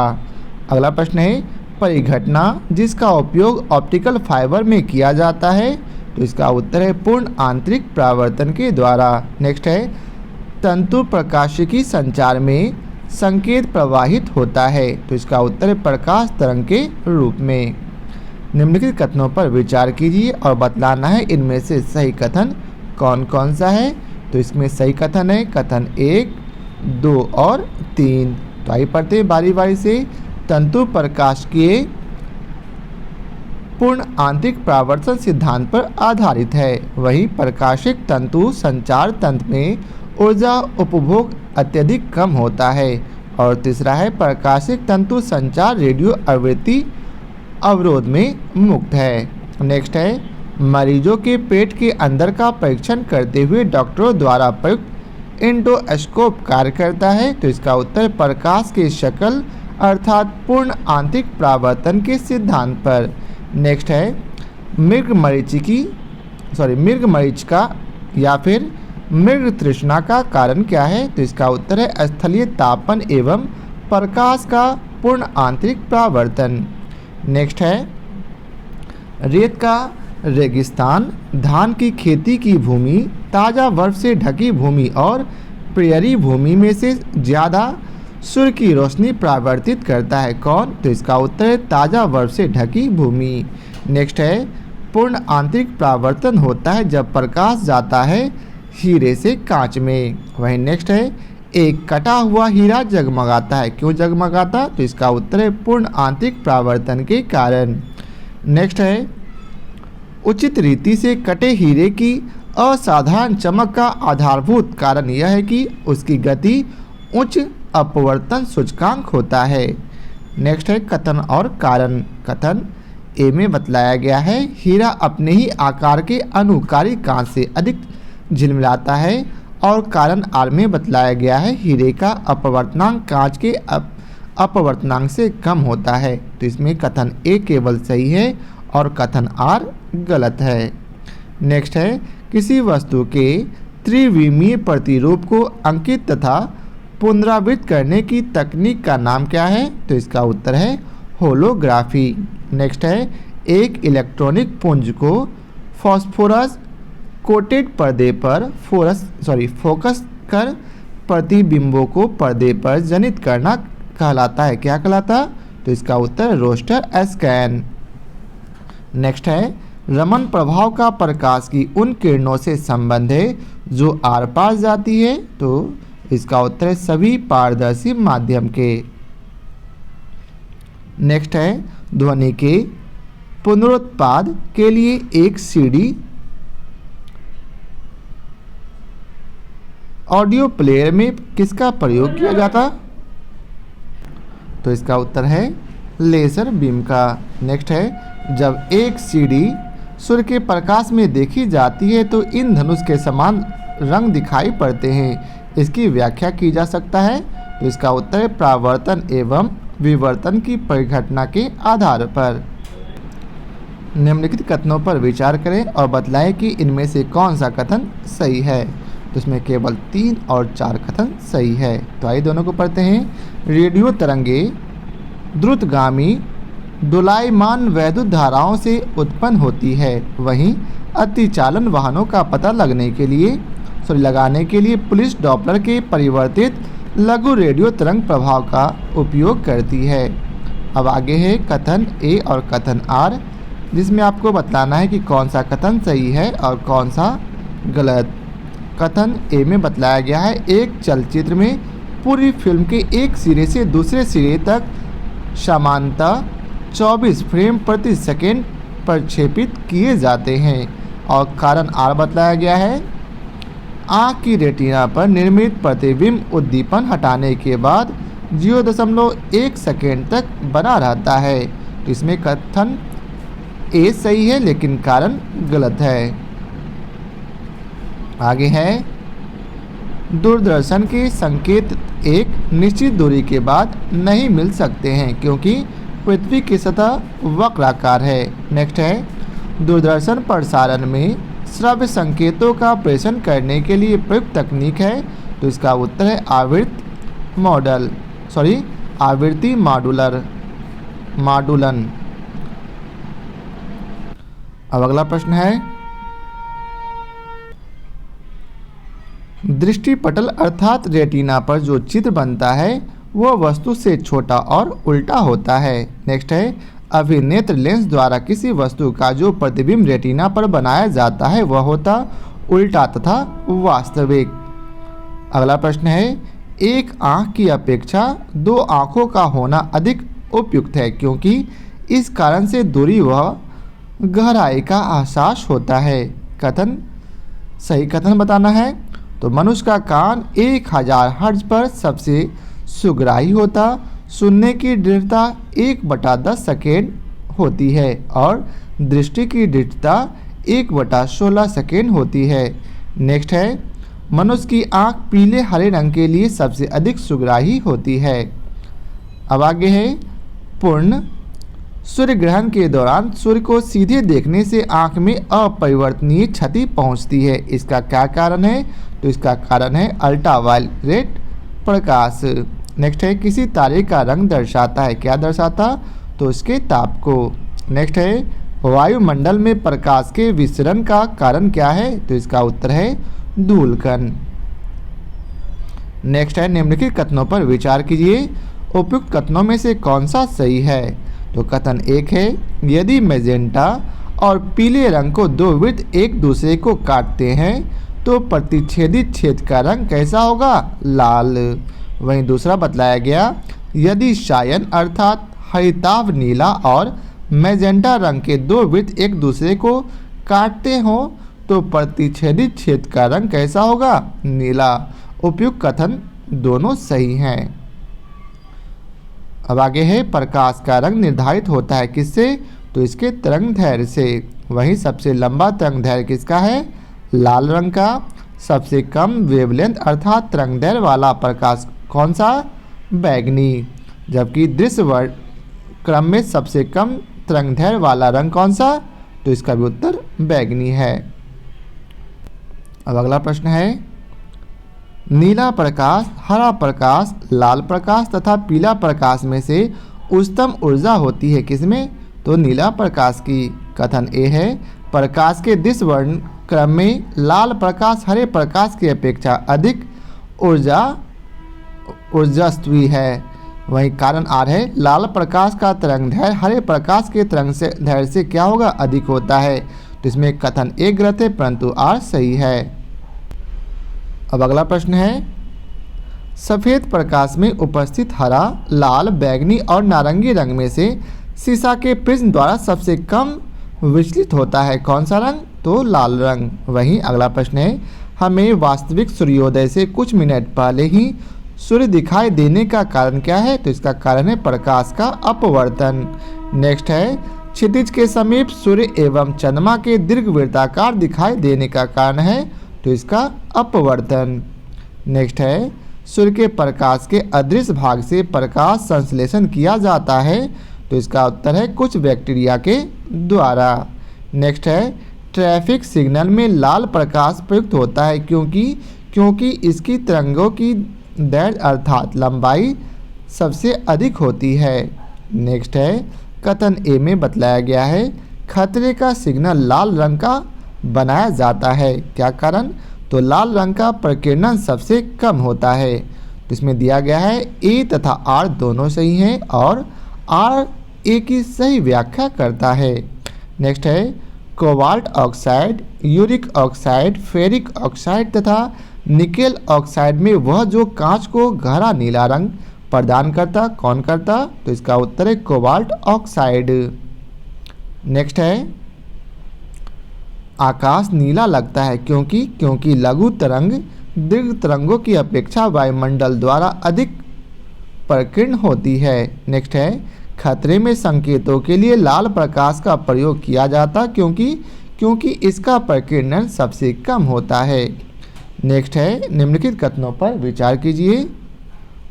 अगला प्रश्न है, परिघटना जिसका उपयोग ऑप्टिकल फाइबर में किया जाता है तो इसका उत्तर है पूर्ण आंतरिक परावर्तन के द्वारा। नेक्स्ट है, तंतु प्रकाशिकी संचार में संकेत प्रवाहित होता है तो इसका उत्तर है प्रकाश तरंग के रूप में। निम्नलिखित कथनों पर विचार कीजिए और बतलाना है इनमें से सही कथन कौन कौन सा है। तो इसमें सही कथन है कथन 1, 2 और 3। तो आइए पढ़ते हैं बारी बारी से। तंतु प्रकाशिकीय पूर्ण आंतरिक परावर्तन सिद्धांत पर आधारित है। वहीं प्रकाशिक तंतु संचार तंत्र में ऊर्जा उपभोग अत्यधिक कम होता है। और तीसरा है, प्रकाशिक तंतु संचार रेडियो आवृत्ति अवरोध में मुक्त है। नेक्स्ट है, मरीजों के पेट के अंदर का परीक्षण करते हुए डॉक्टरों द्वारा प्रयुक्त एंडोस्कोप कार्य करता है तो इसका उत्तर प्रकाश के शकल अर्थात पूर्ण आंतरिक परावर्तन के सिद्धांत पर। नेक्स्ट है, मृग मरीच का या फिर मृग तृष्णा का कारण क्या है? तो इसका उत्तर है स्थलीय तापन एवं प्रकाश का पूर्ण आंतरिक परावर्तन। नेक्स्ट है, रेत का रेगिस्तान, धान की खेती की भूमि, ताज़ा बर्फ से ढकी भूमि और प्रेयरी भूमि में से ज़्यादा सूर्य की रोशनी परावर्तित करता है कौन? तो इसका उत्तर है ताज़ा बर्फ से ढकी भूमि। नेक्स्ट है, पूर्ण आंतरिक परावर्तन होता है जब प्रकाश जाता है हीरे से कांच में। वहीं नेक्स्ट है, एक कटा हुआ हीरा जगमगाता है, क्यों जगमगाता? तो इसका उत्तर है पूर्ण आंतरिक परावर्तन के कारण। नेक्स्ट है, उचित रीति से कटे हीरे की असाधारण चमक का आधारभूत कारण यह है कि उसकी गति उच्च अपवर्तन सूचकांक होता है। नेक्स्ट है, कथन और कारण। कथन ए में बतलाया गया है, हीरा अपने ही आकार के अनुकारी कांच से अधिक झिलमिलाता है। और कारण आर में बतलाया गया है, हीरे का अपवर्तनांक कांच के अपवर्तनांक से कम होता है। तो इसमें कथन ए केवल सही है और कथन आर गलत है। नेक्स्ट है, किसी वस्तु के त्रिविमीय प्रतिरूप को अंकित तथा पुनरावृत्त करने की तकनीक का नाम क्या है? तो इसका उत्तर है होलोग्राफी। नेक्स्ट है, एक इलेक्ट्रॉनिक पुंज को फॉस्फोरस कोटेड पर्दे पर फोकस कर प्रतिबिंबों को पर्दे पर जनित करना कहलाता है, क्या कहलाता? तो इसका उत्तर रोस्टर स्कैन। नेक्स्ट है, रमन प्रभाव का प्रकाश की उन किरणों से संबंध है जो आर पार जाती है। तो इसका उत्तर है सभी पारदर्शी माध्यम के। नेक्स्ट है, ध्वनि के पुनरुत्पाद के लिए एक सीढ़ी ऑडियो प्लेयर में किसका प्रयोग किया जाता? तो इसका उत्तर है लेजर बीम का। नेक्स्ट है, जब एक सीढ़ी सूर्य के प्रकाश में देखी जाती है तो इन धनुष के समान रंग दिखाई पड़ते हैं, इसकी व्याख्या की जा सकता है? तो इसका उत्तर है परावर्तन एवं विवर्तन की परिघटना के आधार पर। निम्नलिखित कथनों पर विचार करें और बतलाएं कि इनमें से कौन सा कथन सही है। तो इसमें केवल 3 और 4 कथन सही है। तो आइए दोनों को पढ़ते हैं। रेडियो तरंगे द्रुतगामी दोलायमान वैद्युत धाराओं से उत्पन्न होती है, वहीं अतिचालन वाहनों का पता लगाने के लिए पुलिस डॉपलर के परिवर्तित लघु रेडियो तरंग प्रभाव का उपयोग करती है। अब आगे है कथन ए और कथन आर, जिसमें आपको बतलाना है कि कौन सा कथन सही है और कौन सा गलत। कथन ए में बतलाया गया है, एक चलचित्र में पूरी फिल्म के एक सिरे से दूसरे सिरे तक समानतः 24 फ्रेम प्रति सेकेंड प्रक्षेपित किए जाते हैं। और कारण आर बतलाया गया है, आँख की रेटिना पर निर्मित प्रतिबिंब उद्दीपन हटाने के बाद 0.1 सेकेंड तक बना रहता है। तो इसमें कथन ए सही है लेकिन कारण गलत है। आगे है, दूरदर्शन के संकेत एक निश्चित दूरी के बाद नहीं मिल सकते हैं क्योंकि पृथ्वी की सतह वक्राकार है। नेक्स्ट है, दूरदर्शन प्रसारण में श्रव्य संकेतों का प्रेषण करने के लिए प्रयुक्त तकनीक है। तो इसका उत्तर है आवृत्ति मॉडुलन। अब अगला प्रश्न है, दृष्टिपटल अर्थात रेटिना पर जो चित्र बनता है वह वस्तु से छोटा और उल्टा होता है। नेक्स्ट है, अभिनेत्र लेंस द्वारा किसी वस्तु का जो प्रतिबिंब रेटिना पर बनाया जाता है वह होता उल्टा तथा वास्तविक। अगला प्रश्न है, एक आँख की अपेक्षा 2 आँखों का होना अधिक उपयुक्त है क्योंकि इस कारण से दूरी व गहराई का एहसास होता है। कथन सही कथन बताना है। तो मनुष्य का कान 1000 हर्ट्ज पर सबसे सुग्राही होता, सुनने की दृढ़ता 1/10 सेकेंड होती है और दृष्टि की दृढ़ता 1/16 सेकेंड होती है। नेक्स्ट है, मनुष्य की आँख पीले हरे रंग के लिए सबसे अधिक सुग्राही होती है। अब आगे है, पूर्ण सूर्य ग्रहण के दौरान सूर्य को सीधे देखने से आँख में अपरिवर्तनीय क्षति पहुँचती है, इसका क्या कारण है? तो इसका कारण है अल्ट्रावायलेट प्रकाश। नेक्स्ट है, किसी तारे का रंग दर्शाता है, क्या दर्शाता? तो इसके ताप को। नेक्स्ट है, वायुमंडल में प्रकाश के विसरण का कारण क्या है? तो इसका उत्तर है धूलकण। नेक्स्ट है, निम्नलिखित कथनों पर विचार कीजिए, उपयुक्त कथनों में से कौन सा सही है? तो कथन एक है, यदि मैजेंटा और पीले रंग को 2 वृत्त एक दूसरे को काटते हैं तो प्रतिच्छेदित छेद का रंग कैसा होगा? लाल। वहीं दूसरा बतलाया गया, यदि सायन अर्थात हरिताभ नीला और मैजेंटा रंग के 2 वृत्त एक दूसरे को काटते हों तो प्रतिच्छेदित छेद का रंग कैसा होगा? नीला। उपयुक्त कथन दोनों सही हैं। अब आगे है, प्रकाश का रंग निर्धारित होता है किससे? तो इसके तरंगदैर्घ्य से। वहीं सबसे लंबा तरंगदैर्घ्य किसका है? लाल रंग का। सबसे कम वेवलेंथ अर्थात तरंगदैर्घ्य वाला प्रकाश कौन सा? बैगनी। जबकि दृश्य वर्ण क्रम में सबसे कम तरंगदैर्घ्य वाला रंग कौन सा? तो इसका भी उत्तर बैगनी है। अब अगला प्रश्न है, नीला प्रकाश, हरा प्रकाश, लाल प्रकाश तथा पीला प्रकाश में से उच्चतम ऊर्जा होती है किसमें? तो नीला प्रकाश की। कथन ए है, प्रकाश के दिश वर्ण क्रम में लाल प्रकाश हरे प्रकाश की अपेक्षा अधिक ऊर्जास्वी है। वहीं कारण आर है, लाल प्रकाश का तरंगदैर्घ्य हरे प्रकाश के तरंगदैर्घ्य से क्या होगा? अधिक होता है। तो इसमें कथन ए गलत है परंतु आर सही है। अब अगला प्रश्न है, सफ़ेद प्रकाश में उपस्थित हरा, लाल, बैगनी और नारंगी रंग में से शीशा के प्रिज्म द्वारा सबसे कम विचलित होता है कौन सा रंग? तो लाल रंग। वहीं अगला प्रश्न है, हमें वास्तविक सूर्योदय से कुछ मिनट पहले ही सूर्य दिखाई देने का कारण क्या है? तो इसका कारण है प्रकाश का अपवर्तन। नेक्स्ट है क्षितिज के समीप सूर्य एवं चंद्रमा के दीर्घवृत्ताकार दिखाई देने का कारण है? तो इसका अपवर्तन। नेक्स्ट है सूर्य के प्रकाश के अदृश्य भाग से प्रकाश संश्लेषण किया जाता है? तो इसका उत्तर है कुछ बैक्टीरिया के द्वारा। नेक्स्ट है ट्रैफिक सिग्नल में लाल प्रकाश प्रयुक्त होता है क्योंकि इसकी तरंगों की दैर्घ्य अर्थात लंबाई सबसे अधिक होती है। नेक्स्ट है कथन ए में बतलाया गया है खतरे का सिग्नल लाल रंग का बनाया जाता है, क्या कारण? तो लाल रंग का प्रकीर्णन सबसे कम होता है। तो इसमें दिया गया है ए तथा आर दोनों सही हैं और आर ए की सही व्याख्या करता है। नेक्स्ट है cobalt oxide, uric oxide, ferric oxide तथा निकेल ऑक्साइड में वह जो कांच को गहरा नीला रंग प्रदान करता कौन करता? तो इसका उत्तर है कोबाल्ट ऑक्साइड। नेक्स्ट है आकाश नीला लगता है क्योंकि लघु तरंग दीर्घ तरंगों की अपेक्षा वायुमंडल द्वारा अधिक प्रकीर्ण होती है। नेक्स्ट है खतरे में संकेतों के लिए लाल प्रकाश का प्रयोग किया जाता क्योंकि इसका प्रकीर्णन सबसे कम होता है। नेक्स्ट है निम्नलिखित कथनों पर विचार कीजिए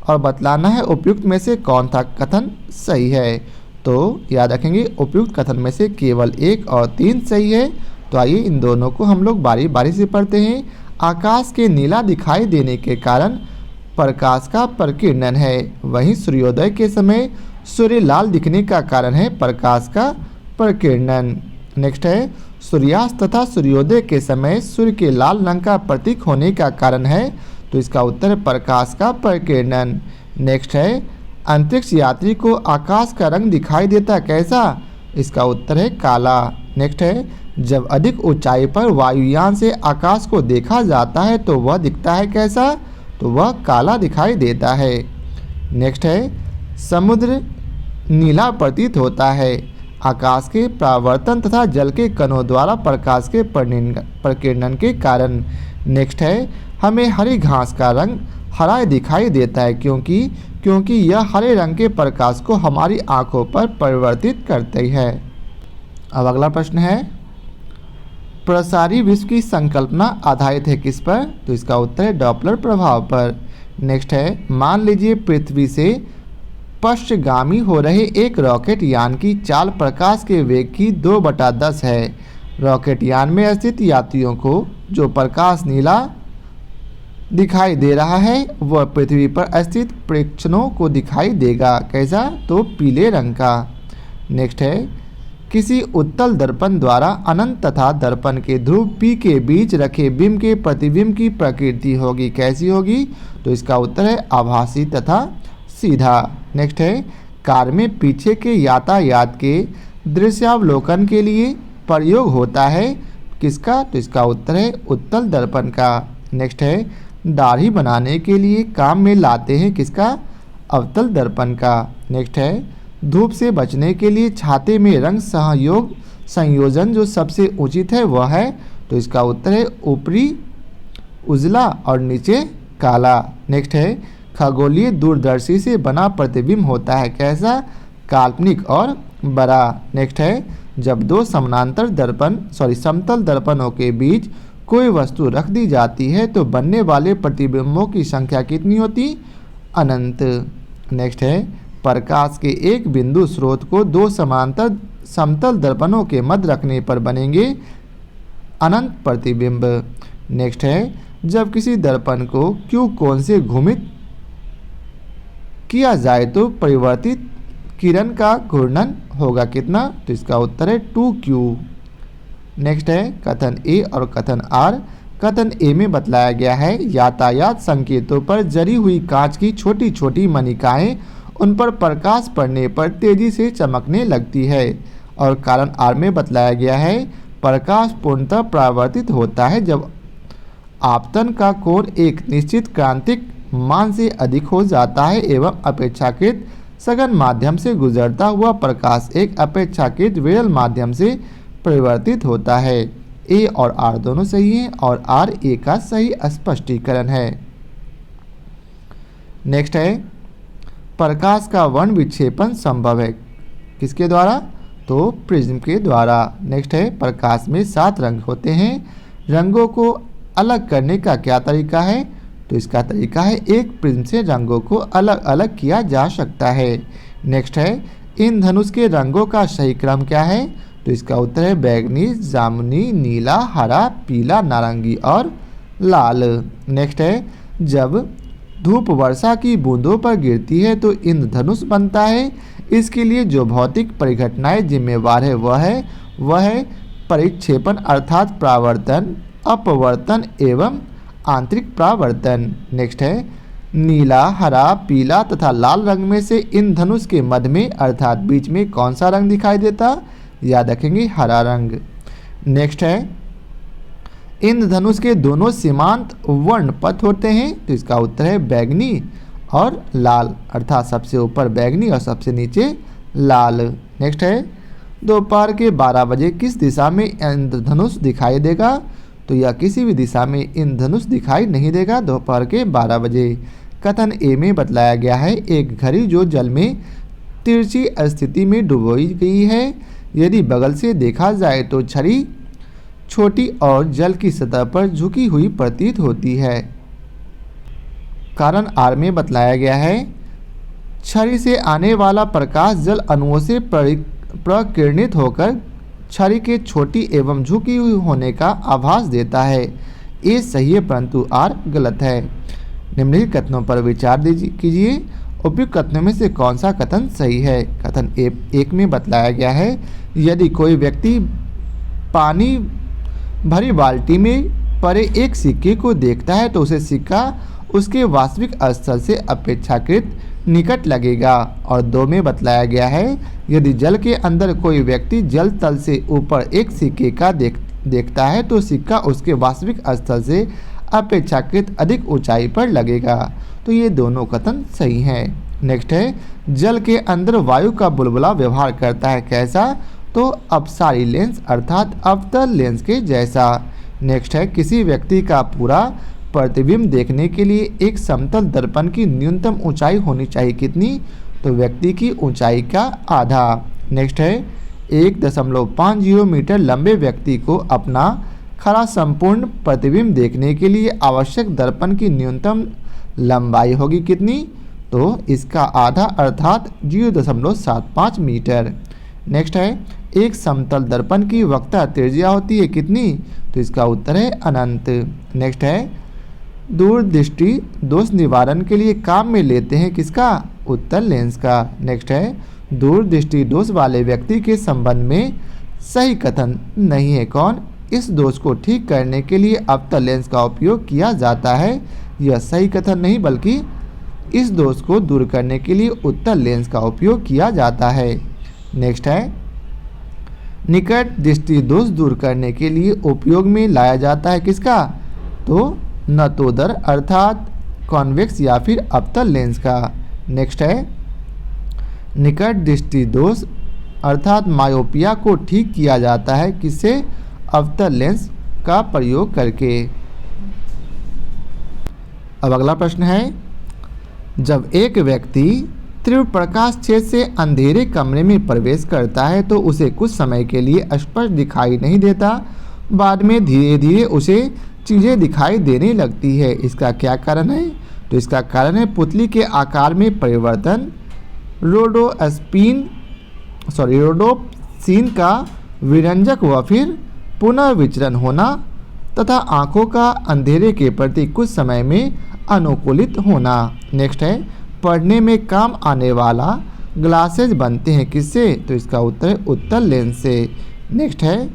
और बतलाना है उपयुक्त में से कौन सा कथन सही है। तो याद रखेंगे उपयुक्त कथन में से केवल 1 और 3 सही है। तो आइए इन दोनों को हम लोग बारी बारी से पढ़ते हैं। आकाश के नीला दिखाई देने के कारण प्रकाश का प्रकीर्णन है, वहीं सूर्योदय के समय सूर्य लाल दिखने का कारण है प्रकाश का प्रकीर्णन। नेक्स्ट है सूर्यास्त तथा सूर्योदय के समय सूर्य के लाल रंग का प्रतीक होने का कारण है? तो इसका उत्तर है प्रकाश का प्रकीर्णन। नेक्स्ट है अंतरिक्ष यात्री को आकाश का रंग दिखाई देता कैसा? इसका उत्तर है काला। नेक्स्ट है जब अधिक ऊंचाई पर वायुयान से आकाश को देखा जाता है तो वह दिखता है कैसा? तो वह काला दिखाई देता है। नेक्स्ट है समुद्र नीला प्रतीत होता है आकाश के परावर्तन तथा जल के कणों द्वारा प्रकाश के प्रकीर्णन के कारण। नेक्स्ट है हमें हरी घास का रंग हरा दिखाई देता है क्योंकि यह हरे रंग के प्रकाश को हमारी आंखों पर परिवर्तित करती है। अब अगला प्रश्न है प्रसारी विश्व की संकल्पना आधारित है किस पर? तो इसका उत्तर है डॉपलर प्रभाव पर। नेक्स्ट है मान लीजिए पृथ्वी से पश्चगामी हो रहे एक रॉकेट यान की चाल प्रकाश के वेग की 2/10 है। रॉकेट यान में स्थित यात्रियों को जो प्रकाश नीला दिखाई दे रहा है वह पृथ्वी पर स्थित प्रेक्षणों को दिखाई देगा कैसा? तो पीले रंग का। नेक्स्ट है किसी उत्तल दर्पण द्वारा अनंत तथा दर्पण के ध्रुव P के बीच रखे बिंब के प्रतिबिंब की प्रकृति होगी कैसी होगी? तो इसका उत्तर है आभासी तथा सीधा। नेक्स्ट है कार में पीछे के यातायात के दृश्यावलोकन के लिए प्रयोग होता है किसका? तो इसका उत्तर है उत्तल दर्पण का। नेक्स्ट है दाढ़ी बनाने के लिए काम में लाते हैं किसका? अवतल दर्पण का। नेक्स्ट है धूप से बचने के लिए छाते में रंग संयोजन जो सबसे उचित है वह है? तो इसका उत्तर है ऊपरी उजला और नीचे काला। नेक्स्ट है खगोलीय दूरदर्शी से बना प्रतिबिंब होता है कैसा? काल्पनिक और बड़ा। नेक्स्ट है जब दो समतल दर्पणों के बीच कोई वस्तु रख दी जाती है तो बनने वाले प्रतिबिंबों की संख्या कितनी होती? अनंत। नेक्स्ट है प्रकाश के एक बिंदु स्रोत को 2 समांतर समतल दर्पणों के मध्य रखने पर बनेंगे अनंत प्रतिबिंब। नेक्स्ट है जब किसी दर्पण को Q कोण से घूमित किया जाए तो परिवर्तित किरण का घूर्णन होगा कितना? तो इसका उत्तर है 2Q। नेक्स्ट है कथन ए और कथन आर। कथन ए में बतलाया गया है यातायात संकेतों पर जरी हुई कांच की छोटी छोटी मणिकाएं उन पर प्रकाश पड़ने पर तेजी से चमकने लगती है। और कारण आर में बतलाया गया है प्रकाश पूर्णतः परावर्तित होता है जब आपतन का कोण एक निश्चित क्रांतिक मान से अधिक हो जाता है एवं अपेक्षाकृत सघन माध्यम से गुजरता हुआ प्रकाश एक अपेक्षाकृत विरल माध्यम से परिवर्तित होता है। ए और आर दोनों सही हैं और आर ए का सही स्पष्टीकरण है। नेक्स्ट है प्रकाश का वर्ण विक्षेपण संभव है किसके द्वारा? तो प्रिज्म के द्वारा। नेक्स्ट है प्रकाश में 7 रंग होते हैं, रंगों को अलग करने का क्या तरीका है? तो इसका तरीका है एक प्रिज्म से रंगों को अलग अलग किया जा सकता है। नेक्स्ट है इन धनुष के रंगों का सही क्रम क्या है? तो इसका उत्तर है बैगनी, जामुनी, नीला, हरा, पीला, नारंगी और लाल। नेक्स्ट है जब धूप वर्षा की बूंदों पर गिरती है तो इंद्रधनुष बनता है। इसके लिए जो भौतिक परिघटनाएं जिम्मेवार है वह है परिक्षेपण अर्थात परावर्तन, अपवर्तन एवं आंतरिक परावर्तन। नेक्स्ट है नीला, हरा, पीला तथा लाल रंग में से इंद्रधनुष के मध्य में अर्थात बीच में कौन सा रंग दिखाई देता? याद रखेंगे हरा रंग। नेक्स्ट है इंद्रधनुष के दोनों सीमांत वर्ण पथ होते हैं, तो इसका उत्तर है बैगनी और लाल, अर्थात सबसे ऊपर बैगनी और सबसे नीचे लाल। नेक्स्ट है दोपहर के 12 बजे किस दिशा में इंद्रधनुष दिखाई देगा? तो यह किसी भी दिशा में इंद्रधनुष दिखाई नहीं देगा दोपहर के 12 बजे। कथन ए में बतलाया गया है एक घड़ी जो जल में तिरछी स्थिति में डुबोई गई है, यदि बगल से देखा जाए तो छड़ी छोटी और जल की सतह पर झुकी हुई प्रतीत होती है। कारण आर में बतलाया गया है छड़ी से आने वाला प्रकाश जल अणुओं से प्रकिरणित होकर छड़ी के छोटी एवं झुकी हुई होने का आभास देता है। ये सही है परंतु आर गलत है। निम्नलिखित कथनों पर विचार कीजिए, उपयुक्त कथनों में से कौन सा कथन सही है? कथन एक में बतलाया गया है यदि कोई व्यक्ति पानी भरी बाल्टी में पड़े एक सिक्के को देखता है तो उसे सिक्का उसके वास्तविक स्थल से अपेक्षाकृत निकट लगेगा। और 2 में बतलाया गया है यदि जल के अंदर कोई व्यक्ति जल तल से ऊपर एक सिक्के का देखता है तो सिक्का उसके वास्तविक स्थल से अपेक्षाकृत अधिक ऊंचाई पर लगेगा। तो ये दोनों कथन सही हैं। नेक्स्ट है जल के अंदर वायु का बुलबुला व्यवहार करता है कैसा? तो अपसारी लेंस अर्थात अवतल लेंस के जैसा। नेक्स्ट है किसी व्यक्ति का पूरा प्रतिबिंब देखने के लिए एक समतल दर्पण की न्यूनतम ऊंचाई होनी चाहिए कितनी? तो व्यक्ति की ऊंचाई का आधा। नेक्स्ट है 1.50 मीटर लंबे व्यक्ति को अपना खरा संपूर्ण प्रतिबिंब देखने के लिए आवश्यक दर्पण की न्यूनतम लंबाई होगी कितनी? तो इसका आधा अर्थात 0.75 मीटर। नेक्स्ट है एक समतल दर्पण की वक्रता त्रिज्या होती है कितनी? तो इसका उत्तर है अनंत। नेक्स्ट है दूरदृष्टि दोष निवारण के लिए काम में लेते हैं किसका? उत्तल लेंस का। नेक्स्ट है दूरदृष्टि दोष वाले व्यक्ति के संबंध में सही कथन नहीं है कौन? इस दोष को ठीक करने के लिए अवतल लेंस का उपयोग किया जाता है, यह सही कथन नहीं बल्कि इस दोष को दूर करने के लिए उत्तल लेंस का उपयोग किया जाता है। नेक्स्ट है निकट दृष्टि दोष दूर करने के लिए उपयोग में लाया जाता है किसका? तो नतोदर अर्थात कॉन्वेक्स या फिर अवतल लेंस का। नेक्स्ट है निकट दृष्टि दोष अर्थात मायोपिया को ठीक किया जाता है किससे? अवतल लेंस का प्रयोग करके। अब अगला प्रश्न है जब एक व्यक्ति तीव्र प्रकाश क्षेत्र से अंधेरे कमरे में प्रवेश करता है तो उसे कुछ समय के लिए स्पष्ट दिखाई नहीं देता, बाद में धीरे धीरे उसे चीज़ें दिखाई देने लगती है, इसका क्या कारण है? तो इसका कारण है पुतली के आकार में परिवर्तन, रोडोप्सिन का विरंजक व फिर पुनः विचरण होना तथा आँखों का अंधेरे के प्रति कुछ समय में अनुकूलित होना। नेक्स्ट है पढ़ने में काम आने वाला ग्लासेज बनते हैं किससे? तो इसका उत्तर है उत्तल लेंस से। नेक्स्ट है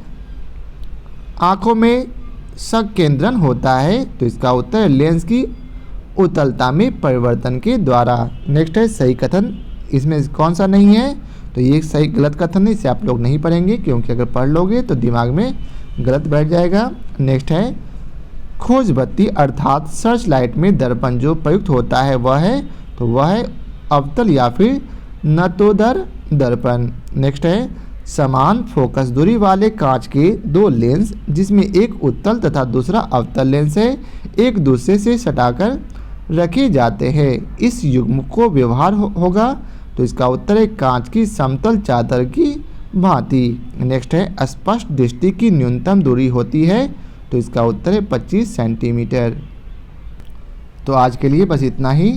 आँखों में संकेंद्रण होता है, तो इसका उत्तर है लेंस की उत्तलता में परिवर्तन के द्वारा। नेक्स्ट है सही कथन, इसमें कौन सा नहीं है? तो ये सही गलत कथन है, इसे आप लोग नहीं पढ़ेंगे क्योंकि अगर पढ़ लोगे तो दिमाग में गलत बैठ जाएगा। नेक्स्ट है खोज बत्ती अर्थात सर्च लाइट में दर्पण जो प्रयुक्त होता है वह है अवतल या फिर नतोदर दर्पण। नेक्स्ट है समान फोकस दूरी वाले कांच के दो लेंस जिसमें एक उत्तल तथा दूसरा अवतल लेंस है एक दूसरे से सटाकर रखे जाते हैं। इस युग्म को व्यवहार होगा। तो इसका उत्तर है कांच की समतल चादर की भांति। नेक्स्ट है स्पष्ट दृष्टि की न्यूनतम दूरी होती है। तो इसका उत्तर है 25 सेंटीमीटर। तो आज के लिए बस इतना ही।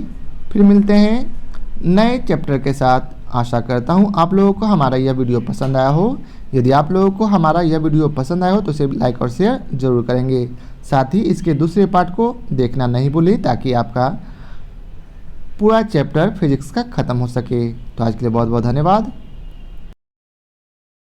फिर मिलते हैं नए चैप्टर के साथ। आशा करता हूँ आप लोगों को हमारा यह वीडियो पसंद आया हो। यदि आप लोगों को हमारा यह वीडियो पसंद आया हो तो इसे लाइक और शेयर ज़रूर करेंगे। साथ ही इसके दूसरे पार्ट को देखना नहीं भूलें ताकि आपका पूरा चैप्टर फिजिक्स का ख़त्म हो सके। तो आज के लिए बहुत बहुत धन्यवाद।